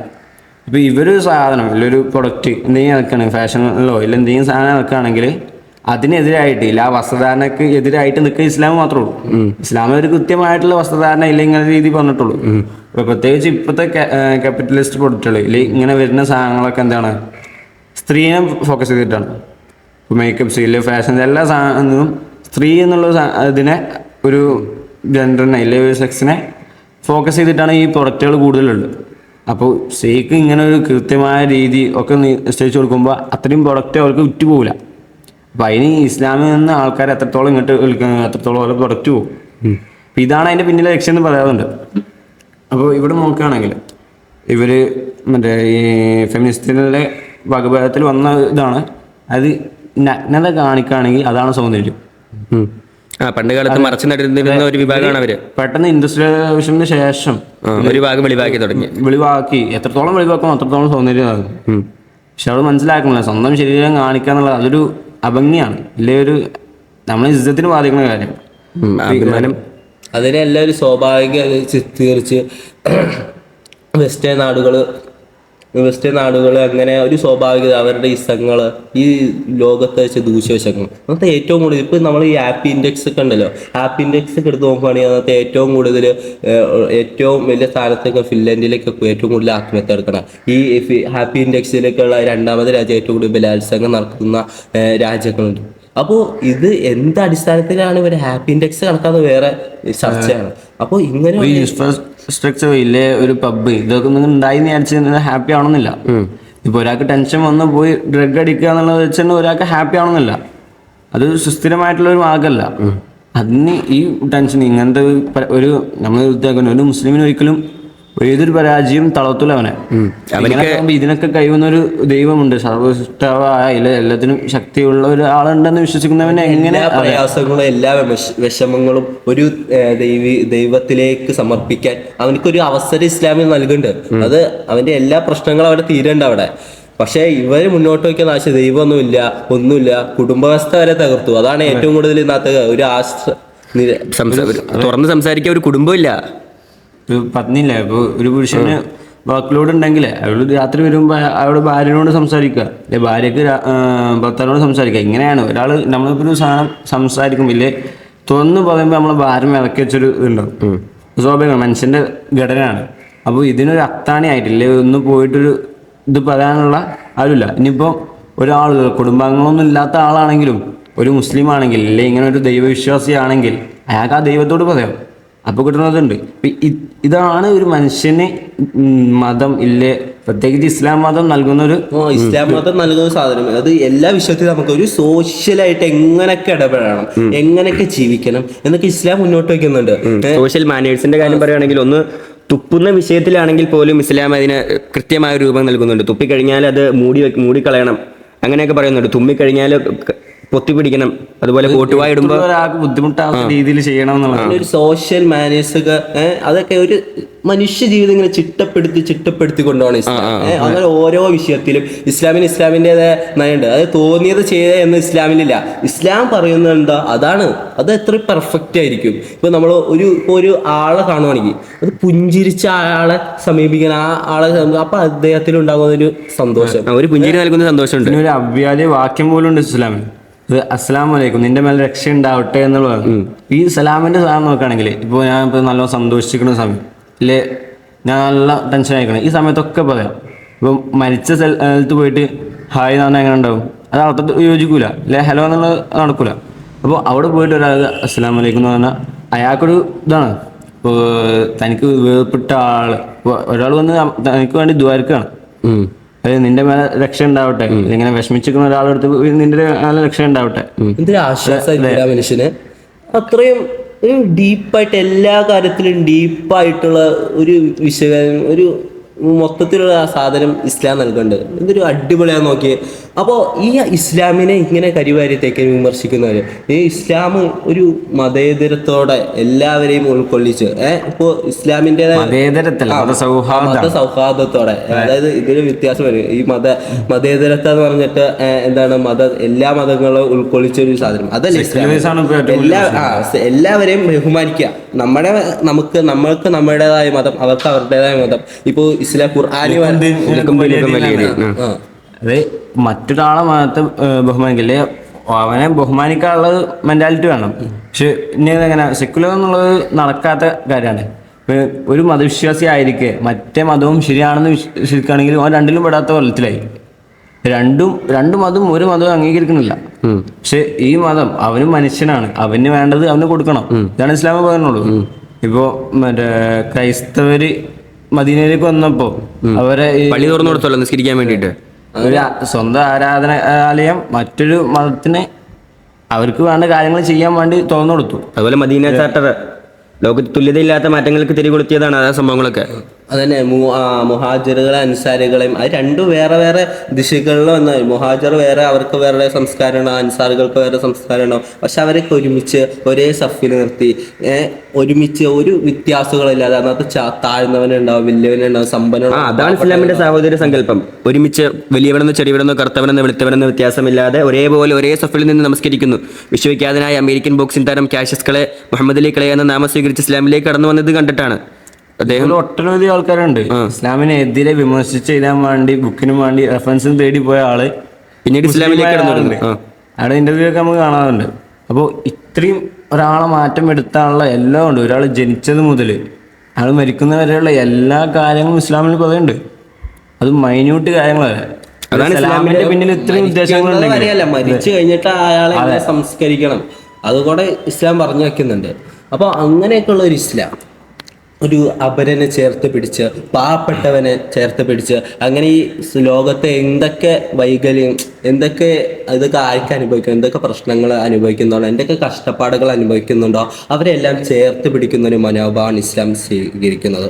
ഇപ്പോൾ ഇവരൊരു സാധനം ഇല്ലൊരു പ്രൊഡക്റ്റ് എന്തെങ്കിലും ഇറക്കുകയാണെങ്കിൽ ഫാഷനിലോ ഇല്ല എന്തെങ്കിലും സാധനം ഇറക്കുകയാണെങ്കിൽ അതിനെതിരായിട്ട് ഇല്ല, ആ വസ്ത്രധാരണക്ക് എതിരായിട്ട് നിൽക്കുക ഇസ്ലാം മാത്രമേ ഉള്ളൂ. ഇസ്ലാം ഒരു കൃത്യമായിട്ടുള്ള വസ്ത്രധാരണ ഇല്ല ഇങ്ങനെ രീതി പറഞ്ഞിട്ടുള്ളൂ. ഇപ്പോൾ പ്രത്യേകിച്ച് ഇപ്പോഴത്തെ ക്യാപിറ്റലിസ്റ്റ് പ്രൊഡക്റ്റുകൾ ഇല്ല ഇങ്ങനെ വരുന്ന സാധനങ്ങളൊക്കെ എന്താണ് സ്ത്രീയെ ഫോക്കസ് ചെയ്തിട്ടാണ്. ഇപ്പോൾ മേക്കപ്പ്സ് ഇല്ല ഫാഷൻ എല്ലാ സാധനവും സ്ത്രീ എന്നുള്ള ഇതിനെ ഒരു ജെൻഡറിനെ ഇല്ല ഒരു സെക്സിനെ ഫോക്കസ് ചെയ്തിട്ടാണ് ഈ പ്രൊഡക്റ്റുകൾ കൂടുതലുള്ളത്. അപ്പോൾ സ്ത്രീക്ക് ഇങ്ങനെ ഒരു കൃത്യമായ രീതി ഒക്കെ നിശ്ചയിച്ച് കൊടുക്കുമ്പോൾ അത്രയും പ്രൊഡക്റ്റ് അവർക്ക് വിറ്റുപോകില്ല. അപ്പം അതിന് ഇസ്ലാമിൽ നിന്ന് ആൾക്കാർ എത്രത്തോളം ഇങ്ങോട്ട് വിളിക്കുന്നത് അത്രത്തോളം അവരുടെ പ്രൊഡക്റ്റ് പോകും. അപ്പം ഇതാണ് അതിൻ്റെ പിന്നിലെ ലക്ഷ്യം എന്ന് പറയാറുണ്ട്. അപ്പോൾ ഇവിടെ നോക്കുകയാണെങ്കിൽ ഇവർ മറ്റേ ഈ ഫെമിനിസ്റ്റുകളുടെ വകഭേദത്തിൽ വന്ന ഇതാണ്, അത് നഗ്നത കാണിക്കുകയാണെങ്കിൽ അതാണ് സൗന്ദര്യം. പണ്ട് കാലത്ത് മറച്ചു നടന്നിരുന്ന ഒരു വിഭാഗമാണ് അവര്. പെട്ടെന്ന് ഇൻഡസ്ട്രിയൽ റവല്യൂഷന് ശേഷം ഒരു ഭാഗം വെളിവാക്കി എത്രത്തോളം വെളിവാക്കും അത്രത്തോളം സൗന്ദര്യമാകും. പക്ഷെ അവിടെ മനസ്സിലാക്കണില്ല, സ്വന്തം ശരീരം കാണിക്കുക എന്നുള്ളത് അതൊരു അഭംഗിയാണ്, ഇല്ലേ ഒരു നമ്മളെ ഇജ്ജത്തിന് ബാധിക്കുന്ന കാര്യം. അഭിമാനം അതിനെല്ലാം ഒരു സ്വാഭാവിക ചിത്രീകരിച്ച് വെസ്റ്റേൺ നാടുകൾ അങ്ങനെ ഒരു സ്വാഭാവികത അവരുടെ ഇസങ്ങൾ ഈ ലോകത്തെ വെച്ച ദൂഷ്യവശങ്ങൾ അന്നത്തെ ഏറ്റവും കൂടുതൽ ഇപ്പം നമ്മൾ ഈ ആപ്പ് ഇൻഡെക്സ് ഒക്കെ ഉണ്ടല്ലോ, ആപ്പ് ഇൻഡെക്സ് ഒക്കെ എടുത്ത് നോക്കുകയാണെങ്കിൽ അന്നത്തെ ഏറ്റവും കൂടുതൽ ഏറ്റവും വലിയ സ്ഥാനത്തൊക്കെ ഫിൻലൻഡിലേക്കൊക്കെ ഏറ്റവും കൂടുതൽ ആത്മഹത്യ എടുക്കണം. ഈ ഹാപ്പി ഇൻഡെക്സിലേക്കുള്ള 2ാമത് രാജ്യം ഏറ്റവും കൂടുതൽ ബലാത്സംഗം നടക്കുന്ന രാജ്യങ്ങളുണ്ട്. അപ്പോൾ ഇത് എന്ത് അടിസ്ഥാനത്തിലാണ് ഇവർ ഹാപ്പി ഇൻഡെക്സ് കണക്കാന്ന് വേറെ ചർച്ചയാണ്. അപ്പോൾ ഇങ്ങനെ സ്ട്രക്ചർ ഇല്ലേ ഒരു പബ്ബ് ഇതൊക്കെ നിങ്ങൾ ഉണ്ടായി വിചാരിച്ച് ഹാപ്പി ആവണമെന്നില്ല. ഇപ്പോൾ ഒരാൾക്ക് ടെൻഷൻ വന്ന് പോയി ഡ്രഗ് അടിക്കുക എന്നുള്ളത് വെച്ചാൽ ഒരാൾക്ക് ഹാപ്പി ആവണമെന്നില്ല. അതൊരു സുസ്ഥിരമായിട്ടുള്ള ഒരു മാർഗമല്ല. അതിന് ഈ ടെൻഷൻ ഇങ്ങനത്തെ ഒരു നമ്മൾ ഒരു മുസ്ലിമിന് ഒരിക്കലും ഏതൊരു പരാജയം തളർത്തൂല അവനെ. ഇതിനൊക്കെ കഴിയുന്ന ഒരു ദൈവമുണ്ട്, സർവ്വസൃഷ്ടാവായ എല്ലാത്തിനും ശക്തിയുള്ള ഒരാളുണ്ടെന്ന് വിശ്വസിക്കുന്നവനെ എങ്ങനെ പ്രയാസങ്ങളും എല്ലാ വിഷമങ്ങളും ഒരു ദൈവത്തിലേക്ക് സമർപ്പിക്കാൻ അവനക്കൊരു അവസരം ഇസ്ലാമിൽ നൽകുന്നുണ്ട്. അത് അവന്റെ എല്ലാ പ്രശ്നങ്ങളും അവിടെ തീരണ്ട അവിടെ. പക്ഷെ ഇവര് മുന്നോട്ട് വയ്ക്കുന്ന ആശയം ദൈവമൊന്നുമില്ല, ഒന്നുമില്ല, കുടുംബവ്യവസ്ഥ വരെ തകർത്തു. അതാണ് ഏറ്റവും കൂടുതൽ ഇന്നത്തെ ഒരു തുറന്ന് സംസാരിക്കാൻ ഒരു കുടുംബമില്ല. ഒരു പത്നിയില്ല. ഇപ്പോൾ ഒരു പുരുഷന് വർക്ക് ലോഡ് ഉണ്ടെങ്കിൽ അയാൾ രാത്രി വരുമ്പോൾ അയാളുടെ ഭാര്യനോട് സംസാരിക്കുക, അല്ലെ ഭാര്യക്ക് ഭർത്താവിനോട് സംസാരിക്കുക. ഇങ്ങനെയാണ് ഒരാൾ നമ്മളിപ്പോൾ ഒരു സാധനം സംസാരിക്കുമ്പോൾ ഇല്ലേ തുറന്ന് പറയുമ്പോൾ നമ്മളെ ഭാരം ഇറക്കി വെച്ചൊരു ഇതുണ്ടാവും. സ്വാഭാവികമാണ്, മനുഷ്യൻ്റെ ഘടനയാണ്. അപ്പോൾ ഇതിനൊരു അത്താണിയായിട്ടില്ലേ ഒന്ന് പോയിട്ടൊരു ഇത് പറയാനുള്ള ആരുമില്ല. ഇനിയിപ്പോൾ ഒരാൾ കുടുംബാംഗങ്ങളൊന്നും ഇല്ലാത്ത ആളാണെങ്കിലും ഒരു മുസ്ലിം ആണെങ്കിൽ ഇല്ലേ ഇങ്ങനെ ഒരു ദൈവവിശ്വാസിയാണെങ്കിൽ അയാൾക്ക് ആ ദൈവത്തോട് പറയാം. അപ്പോൾ കിട്ടുന്നതുണ്ട്. ഇതാണ് ഒരു മനുഷ്യന് മതം ഇല്ലേ, പ്രത്യേകിച്ച് ഇസ്ലാം മതം നൽകുന്ന സാധനം. അത് എല്ലാ വിഷയത്തിലും നമുക്ക് ഒരു സോഷ്യലായിട്ട് എങ്ങനെയൊക്കെ ഇടപെടണം, എങ്ങനെയൊക്കെ ജീവിക്കണം എന്നൊക്കെ ഇസ്ലാം മുന്നോട്ട് വയ്ക്കുന്നുണ്ട്. സോഷ്യൽ മാനേഴ്സിന്റെ കാര്യം പറയുകയാണെങ്കിൽ ഒന്ന് തുപ്പുന്ന വിഷയത്തിലാണെങ്കിൽ പോലും ഇസ്ലാം അതിന് കൃത്യമായ രൂപം നൽകുന്നുണ്ട്. തുപ്പിക്കഴിഞ്ഞാൽ അത് മൂടിക്കളയണം അങ്ങനെയൊക്കെ പറയുന്നുണ്ട്. തുമ്മിക്കഴിഞ്ഞാൽ പൊത്തിപ്പിടിക്കണം, അതുപോലെ കോട്ടുവായി ഇടുമ്പോൾ ഒരാൾക്ക് ബുദ്ധിമുട്ടാവുന്ന രീതിയിൽ ചെയ്യണം എന്നുള്ളതാണ്. ഒരു സോഷ്യൽ മാനേഴ്സ് ഒക്കെ അതൊക്കെ ഒരു മനുഷ്യ ജീവിതം ഇങ്ങനെ ചിട്ടപ്പെടുത്തി കൊണ്ടുപോകണം ഇസ്ലാം. അങ്ങനെ ഓരോ വിഷയത്തിലും ഇസ്ലാമിൻ്റെതായ നയമുണ്ട്. അത് തോന്നിയത് ചെയ്ത എന്ന് ഇസ്ലാമിലില്ല. ഇസ്ലാം പറയുന്നുണ്ടോ അത് എത്ര പെർഫെക്റ്റ് ആയിരിക്കും. ഇപ്പൊ നമ്മൾ ഒരു ആളെ കാണുവാണെങ്കിൽ അത് പുഞ്ചിരിച്ച ആളെ സമീപിക്കാൻ ആ ആളെ അപ്പൊ അദ്ദേഹത്തിൽ ഉണ്ടാകുന്ന ഒരു സന്തോഷം, ഒരു പുഞ്ചിരി നൽകുന്ന സന്തോഷമുണ്ട്. പിന്നെ ഒരു അവ്യാജ വാക്യം പോലും ഉണ്ട് ഇസ്ലാമിൽ. ഇത് അസ്സലാമു അലൈക്കും, നിന്റെ മേലെ രക്ഷ ഉണ്ടാവട്ടെ എന്നുള്ളതാണ്. ഈ സലാമിന്റെ സാധനം നോക്കുകയാണെങ്കിൽ ഇപ്പോൾ ഞാൻ ഇപ്പോൾ നല്ലോണം സന്തോഷിക്കുന്ന സമയം ഇല്ലേ, ഞാൻ നല്ല ടെൻഷൻ ആയിക്കണം, ഈ സമയത്തൊക്കെ പറയാം. ഇപ്പം മരിച്ച സ്ഥലത്ത് പോയിട്ട് ഹായ് എന്ന് പറഞ്ഞാൽ എങ്ങനെ ഉണ്ടാവും? അത് അർത്ഥത്തിൽ യോജിക്കൂല, അല്ലെ ഹലോ എന്നുള്ളത് നടക്കൂല. അപ്പോൾ അവിടെ പോയിട്ട് ഒരാൾ അസ്സലാമു അലൈക്കും എന്ന് പറഞ്ഞാൽ അയാൾക്കൊരു ഇതാണ്. ഇപ്പോൾ തനിക്ക് വേർപ്പെട്ട ആൾ ഒരാൾ വന്ന് തനിക്ക് വേണ്ടി ദ്വാരക്കാണ്, അതായത് നിന്റെ മേലെ രക്ഷ ഉണ്ടാവട്ടെ, ഇങ്ങനെ വിഷമിച്ചിരിക്കുന്ന ഒരാളെടുത്ത് നിന്റെ മേലെ രക്ഷ ഉണ്ടാവട്ടെ. എന്തൊരു ആശ്വാസമായിട്ടില്ല മനുഷ്യന്. അത്രയും ഒരു ഡീപ്പായിട്ട് എല്ലാ കാര്യത്തിലും ഡീപ്പായിട്ടുള്ള ഒരു വിഷയം, ഒരു മൊത്തത്തിലുള്ള ആ സാധനം ഇസ്ലാം നൽകുന്നുണ്ട്. എന്തൊരു അടിപൊളിയാന്ന് നോക്കിയേ. അപ്പോൾ ഈ ഇസ്ലാമിനെ ഇങ്ങനെ കരിവാരിത്തേക്ക് വിമർശിക്കുന്നവർ, ഈ ഇസ്ലാം ഒരു മതേതരത്തോടെ എല്ലാവരെയും ഉൾക്കൊള്ളിച്ച് ഇപ്പോൾ ഇസ്ലാമിൻ്റെതായ മതസൗഹാർദ്ദത്തോടെ, അതായത് ഇതിന് വ്യത്യാസം വരും. ഈ മതേതരത്വം എന്ന് പറഞ്ഞിട്ട് എല്ലാ മതങ്ങളും ഉൾക്കൊള്ളിച്ച ഒരു സാധനം അതല്ല ഇസ്ലാം. എല്ലാവരെയും ബഹുമാനിക്കുക. നമ്മൾക്ക് നമ്മുടേതായ മതം, അവർക്ക് അവരുടേതായ മതം. ഇപ്പോൾ ഇസ്ലാം ഖുർആനി അത് മറ്റൊരാളെ മതത്തെ ബഹുമാനിക്കില്ലേ, അവനെ ബഹുമാനിക്കാനുള്ള മെന്റാലിറ്റി വേണം. പക്ഷെ ഇനി എങ്ങനെ സെക്കുലർ എന്നുള്ളത് നടക്കാത്ത കാര്യമാണ്. ഒരു മതവിശ്വാസി ആയിരിക്കെ മറ്റേ മതവും ശരിയാണെന്ന് വിശ്വസിക്കുകയാണെങ്കിൽ അവൻ രണ്ടിലും പെടാത്ത കൊല്ലത്തിലായി. രണ്ട് മതവും ഒരു മതവും അംഗീകരിക്കുന്നില്ല. പക്ഷെ ഈ മതം അവനും മനുഷ്യനാണ്, അവന് വേണ്ടത് അവന് കൊടുക്കണം. ഇതാണ് ഇസ്ലാം പറയുന്നുള്ളൂ. ഇപ്പോ മറ്റേ ക്രൈസ്തവര് മദീനയിലേക്ക് വന്നപ്പോ അവരെ പള്ളി തുറന്നു കൊടുത്തല്ലോ നിസ്കരിക്കാൻ വേണ്ടിയിട്ട്. ഒരു സ്വന്തം ആരാധനാലയം മറ്റൊരു മതത്തിന് അവർക്ക് വേണ്ട കാര്യങ്ങൾ ചെയ്യാൻ വേണ്ടി തുറന്നു കൊടുത്തു. അതുപോലെ മദീന ചാർട്ടർ ലോകത്ത് തുല്യതയില്ലാത്ത മാറ്റങ്ങൾക്ക് തിരികൊളുത്തിയതാണ് ആ സംഭവങ്ങളൊക്കെ. അതന്നെ മുഹാജിറുകളെ അൻസാരികളെയും അത് രണ്ടും വേറെ വേറെ ദിശകളിൽ വന്ന മുഹാജിർ വേറെ, അവർക്ക് വേറെ സംസ്കാരമുണ്ടോ, അൻസാറുകൾക്ക് വേറെ സംസ്കാരമുണ്ടോ. പക്ഷെ അവരൊക്കെ ഒരുമിച്ച് ഒരേ സഫിൽ നിർത്തി ഒരുമിച്ച് ഒരു വ്യത്യാസങ്ങളില്ലാതെ അതിനകത്ത് താഴ്ന്നവനുണ്ടാവും, വലിയവനുണ്ടാവും, സമ്പന്നനുണ്ടാവും. അതാണ് ഇസ്ലാമിന്റെ സാഹോദര്യ സങ്കല്പം. ഒരുമിച്ച് വലിയവനെന്നോ ചെറിയവനെന്നോ കറുത്തവനെന്നോ വെളുത്തവനെന്നോ വ്യത്യാസമില്ലാതെ ഒരേപോലെ ഒരേ സഫിൽ നിന്ന് നമസ്കരിക്കുന്നു. വിശ്വവിഖ്യാതനായ അമേരിക്കൻ ബോക്സിംഗ് താരം Cassius Clay Muhammad Ali Clay എന്ന നാമം സ്വീകരിച്ച് ഇസ്ലാമിലേക്ക് കടന്നു വന്നത് കണ്ടിട്ടാണ്. അദ്ദേഹം ഒട്ടനവധി ആൾക്കാരുണ്ട് ഇസ്ലാമിനെതിരെ വിമർശിച്ച് എഴുതാൻ വേണ്ടി ബുക്കിനും വേണ്ടി റെഫറൻസും തേടി പോയ ആള് പിന്നീട് ഇസ്ലാമിലേക്ക് കടന്നു. അവിടെ ഇന്റർവ്യൂ ഒക്കെ നമുക്ക് കാണാറുണ്ട്. അപ്പോൾ ഇത്രയും ഒരാളെ മാറ്റം വരുത്താനുള്ള എല്ലാം ഉണ്ട്. ഒരാൾ ജനിച്ചത് മുതൽ അയാൾ മരിക്കുന്നവരെയുള്ള എല്ലാ കാര്യങ്ങളും ഇസ്ലാമിൽ പറയുന്നുണ്ട്. അത് മൈന്യൂട്ട് കാര്യങ്ങളല്ല. അതാണ് ഇസ്ലാമിന്റെ പിന്നിൽ ഇത്രയും ഉദ്ദേശങ്ങളുണ്ടെങ്കിൽ മരിച്ചു കഴിഞ്ഞിട്ട് അയാളെ സംസ്കരിക്കണം, അതുകൂടെ ഇസ്ലാം പറഞ്ഞു വെക്കുന്നുണ്ട്. അപ്പോൾ അങ്ങനെയൊക്കെയുള്ള ഒരു ഇസ്ലാം ഒരു അപരനെ ചേർത്ത് പിടിച്ച് പാവപ്പെട്ടവനെ ചേർത്ത് പിടിച്ച് അങ്ങനെ ഈ ലോകത്തെ എന്തൊക്കെ വൈകല്യം ഇതൊക്കെ ആർക്ക് അനുഭവിക്കും, എന്തൊക്കെ പ്രശ്നങ്ങൾ അനുഭവിക്കുന്നുണ്ടോ, എന്തൊക്കെ കഷ്ടപ്പാടുകൾ അനുഭവിക്കുന്നുണ്ടോ അവരെല്ലാം ചേർത്ത് പിടിക്കുന്ന ഒരു മനോഭാവമാണ് ഇസ്ലാം സ്വീകരിക്കുന്നത്.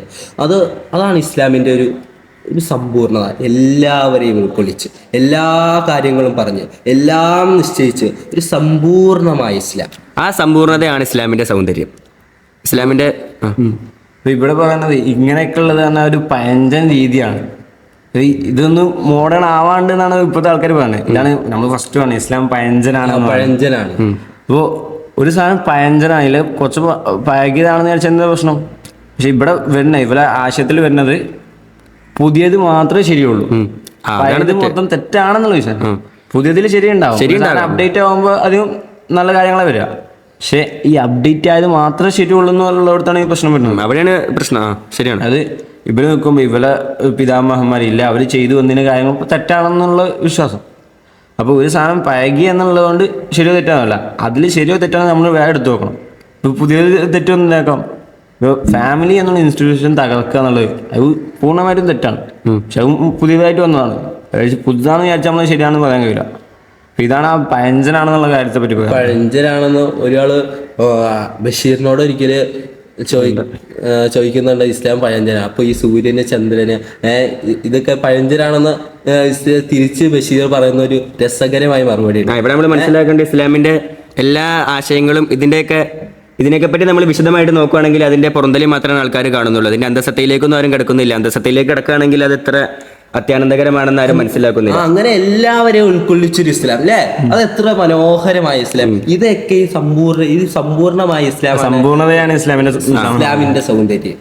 അതാണ് ഇസ്ലാമിൻ്റെ ഒരു സമ്പൂർണ്ണത. എല്ലാവരെയും ഉൾക്കൊള്ളിച്ച് എല്ലാ കാര്യങ്ങളും പറഞ്ഞ് എല്ലാം നിശ്ചയിച്ച് ഒരു സമ്പൂർണമായ ഇസ്ലാം. ആ സമ്പൂർണതയാണ് ഇസ്ലാമിന്റെ സൗന്ദര്യം. ഇസ്ലാമിന്റെ ഇവിടെ പറയുന്നത് ഇങ്ങനെയൊക്കെ ഉള്ളത് തന്നെ ഒരു പഴഞ്ചൻ രീതിയാണ്. ഇതൊന്നും മോഡേൺ ആവാണ്ട് എന്നാണ് ഇപ്പോഴത്തെ ആൾക്കാർ പറയുന്നത്. ഇതാണ് നമ്മൾ ഫസ്റ്റ് പറഞ്ഞത്, ഇസ്ലാം പഴഞ്ചനാണ്. അപ്പോൾ ഒരു സാധനം പഴഞ്ചനാണെങ്കിൽ കുറച്ച് പഴകിയതാണെന്ന് വിചാരിച്ചാൽ എന്താ പ്രശ്നം? പക്ഷെ ഇവിടെ ആശയത്തിൽ വരുന്നത് പുതിയത് മാത്രമേ ശരിയുള്ളൂ, പഴയത് മൊത്തം തെറ്റാണെന്നുള്ള വിഷയം. പുതിയതിൽ ശരിയുണ്ടാവും, അപ്ഡേറ്റ് ആകുമ്പോൾ അതിനും നല്ല കാര്യങ്ങളെ വരിക. പക്ഷെ ഈ അപ്ഡേറ്റ് ആയത് മാത്രമേ ശരിയുള്ളൂ എന്നുള്ളിടത്താണ് ഈ പ്രശ്നം വരുന്നത്. അവിടെയാണ് പ്രശ്നം. ശരിയാണ്. അത് ഇവര് നിൽക്കുമ്പോൾ ഇവരെ പിതാമഹന്മാരില്ല, അവർ ചെയ്തു വന്നതിന് കാര്യങ്ങൾ തെറ്റാണെന്നുള്ള വിശ്വാസം. അപ്പോൾ ഒരു സാധനം പഴകി എന്നുള്ളത് കൊണ്ട് ശരിയോ തെറ്റാന്നല്ല, അതിൽ ശരിയോ തെറ്റാണെന്ന് നമ്മൾ വേറെ എടുത്തു നോക്കണം. ഇപ്പോൾ പുതിയത് തെറ്റൊന്നും ഉണ്ടാക്കാം. ഇപ്പോൾ ഫാമിലി എന്നുള്ള ഇൻസ്റ്റിറ്റ്യൂഷൻ തകർക്കുക എന്നുള്ളത് അത് പൂർണ്ണമായിട്ടും തെറ്റാണ്. പക്ഷെ അത് പുതിയതായിട്ട് വന്നതാണ്. പുതുതാണെന്ന് വിചാരിച്ചാൽ നമ്മൾ ശരിയാണെന്ന് പറയാൻ കഴിയില്ല. ഇതാണ് ആ പഴഞ്ചനാണെന്നുള്ള കാര്യത്തെ പറ്റി. പഴഞ്ചനാണെന്ന് ഒരാള് ബഷീറിനോട് ഒരിക്കല് ചോദിക്കുന്നുണ്ട് ഇസ്ലാം പഴഞ്ചനാണ്. അപ്പൊ ഈ സൂര്യന് ചന്ദ്രന് ഇതൊക്കെ പഴഞ്ചനാണെന്ന് തിരിച്ച് ബഷീർ പറയുന്ന ഒരു രസകരമായ മറുപടി. ഇവിടെ നമ്മൾ മനസ്സിലാക്കേണ്ട ഇസ്ലാമിന്റെ എല്ലാ ആശയങ്ങളും ഇതിനെയൊക്കെ പറ്റി നമ്മൾ വിശദമായിട്ട് നോക്കുകയാണെങ്കിൽ അതിന്റെ പുറന്തലി മാത്രമാണ് ആൾക്കാർ കാണുന്നുള്ളൂ. അതിന്റെ അന്തസത്തയിലേക്കൊന്നും ആരും കിടക്കുന്നില്ല. അന്തസത്തയിലേക്ക് കിടക്കുകയാണെങ്കിൽ അത് എത്ര അത്യാനന്ദകരമാണെന്ന് ആരും മനസ്സിലാക്കുന്നില്ല. അങ്ങനെ എല്ലാവരെയും ഉൾക്കൊള്ളിച്ചൊരു ഇസ്ലാം അല്ലേ, അത് എത്ര മനോഹരമായ ഇസ്ലാം. ഇതൊക്കെ ഈ സമ്പൂർണമായ ഇസ്ലാം, സമ്പൂർണ്ണതയാണ് ഇസ്ലാമിന്റെ ഇസ്ലാമിന്റെ സൗന്ദര്യം.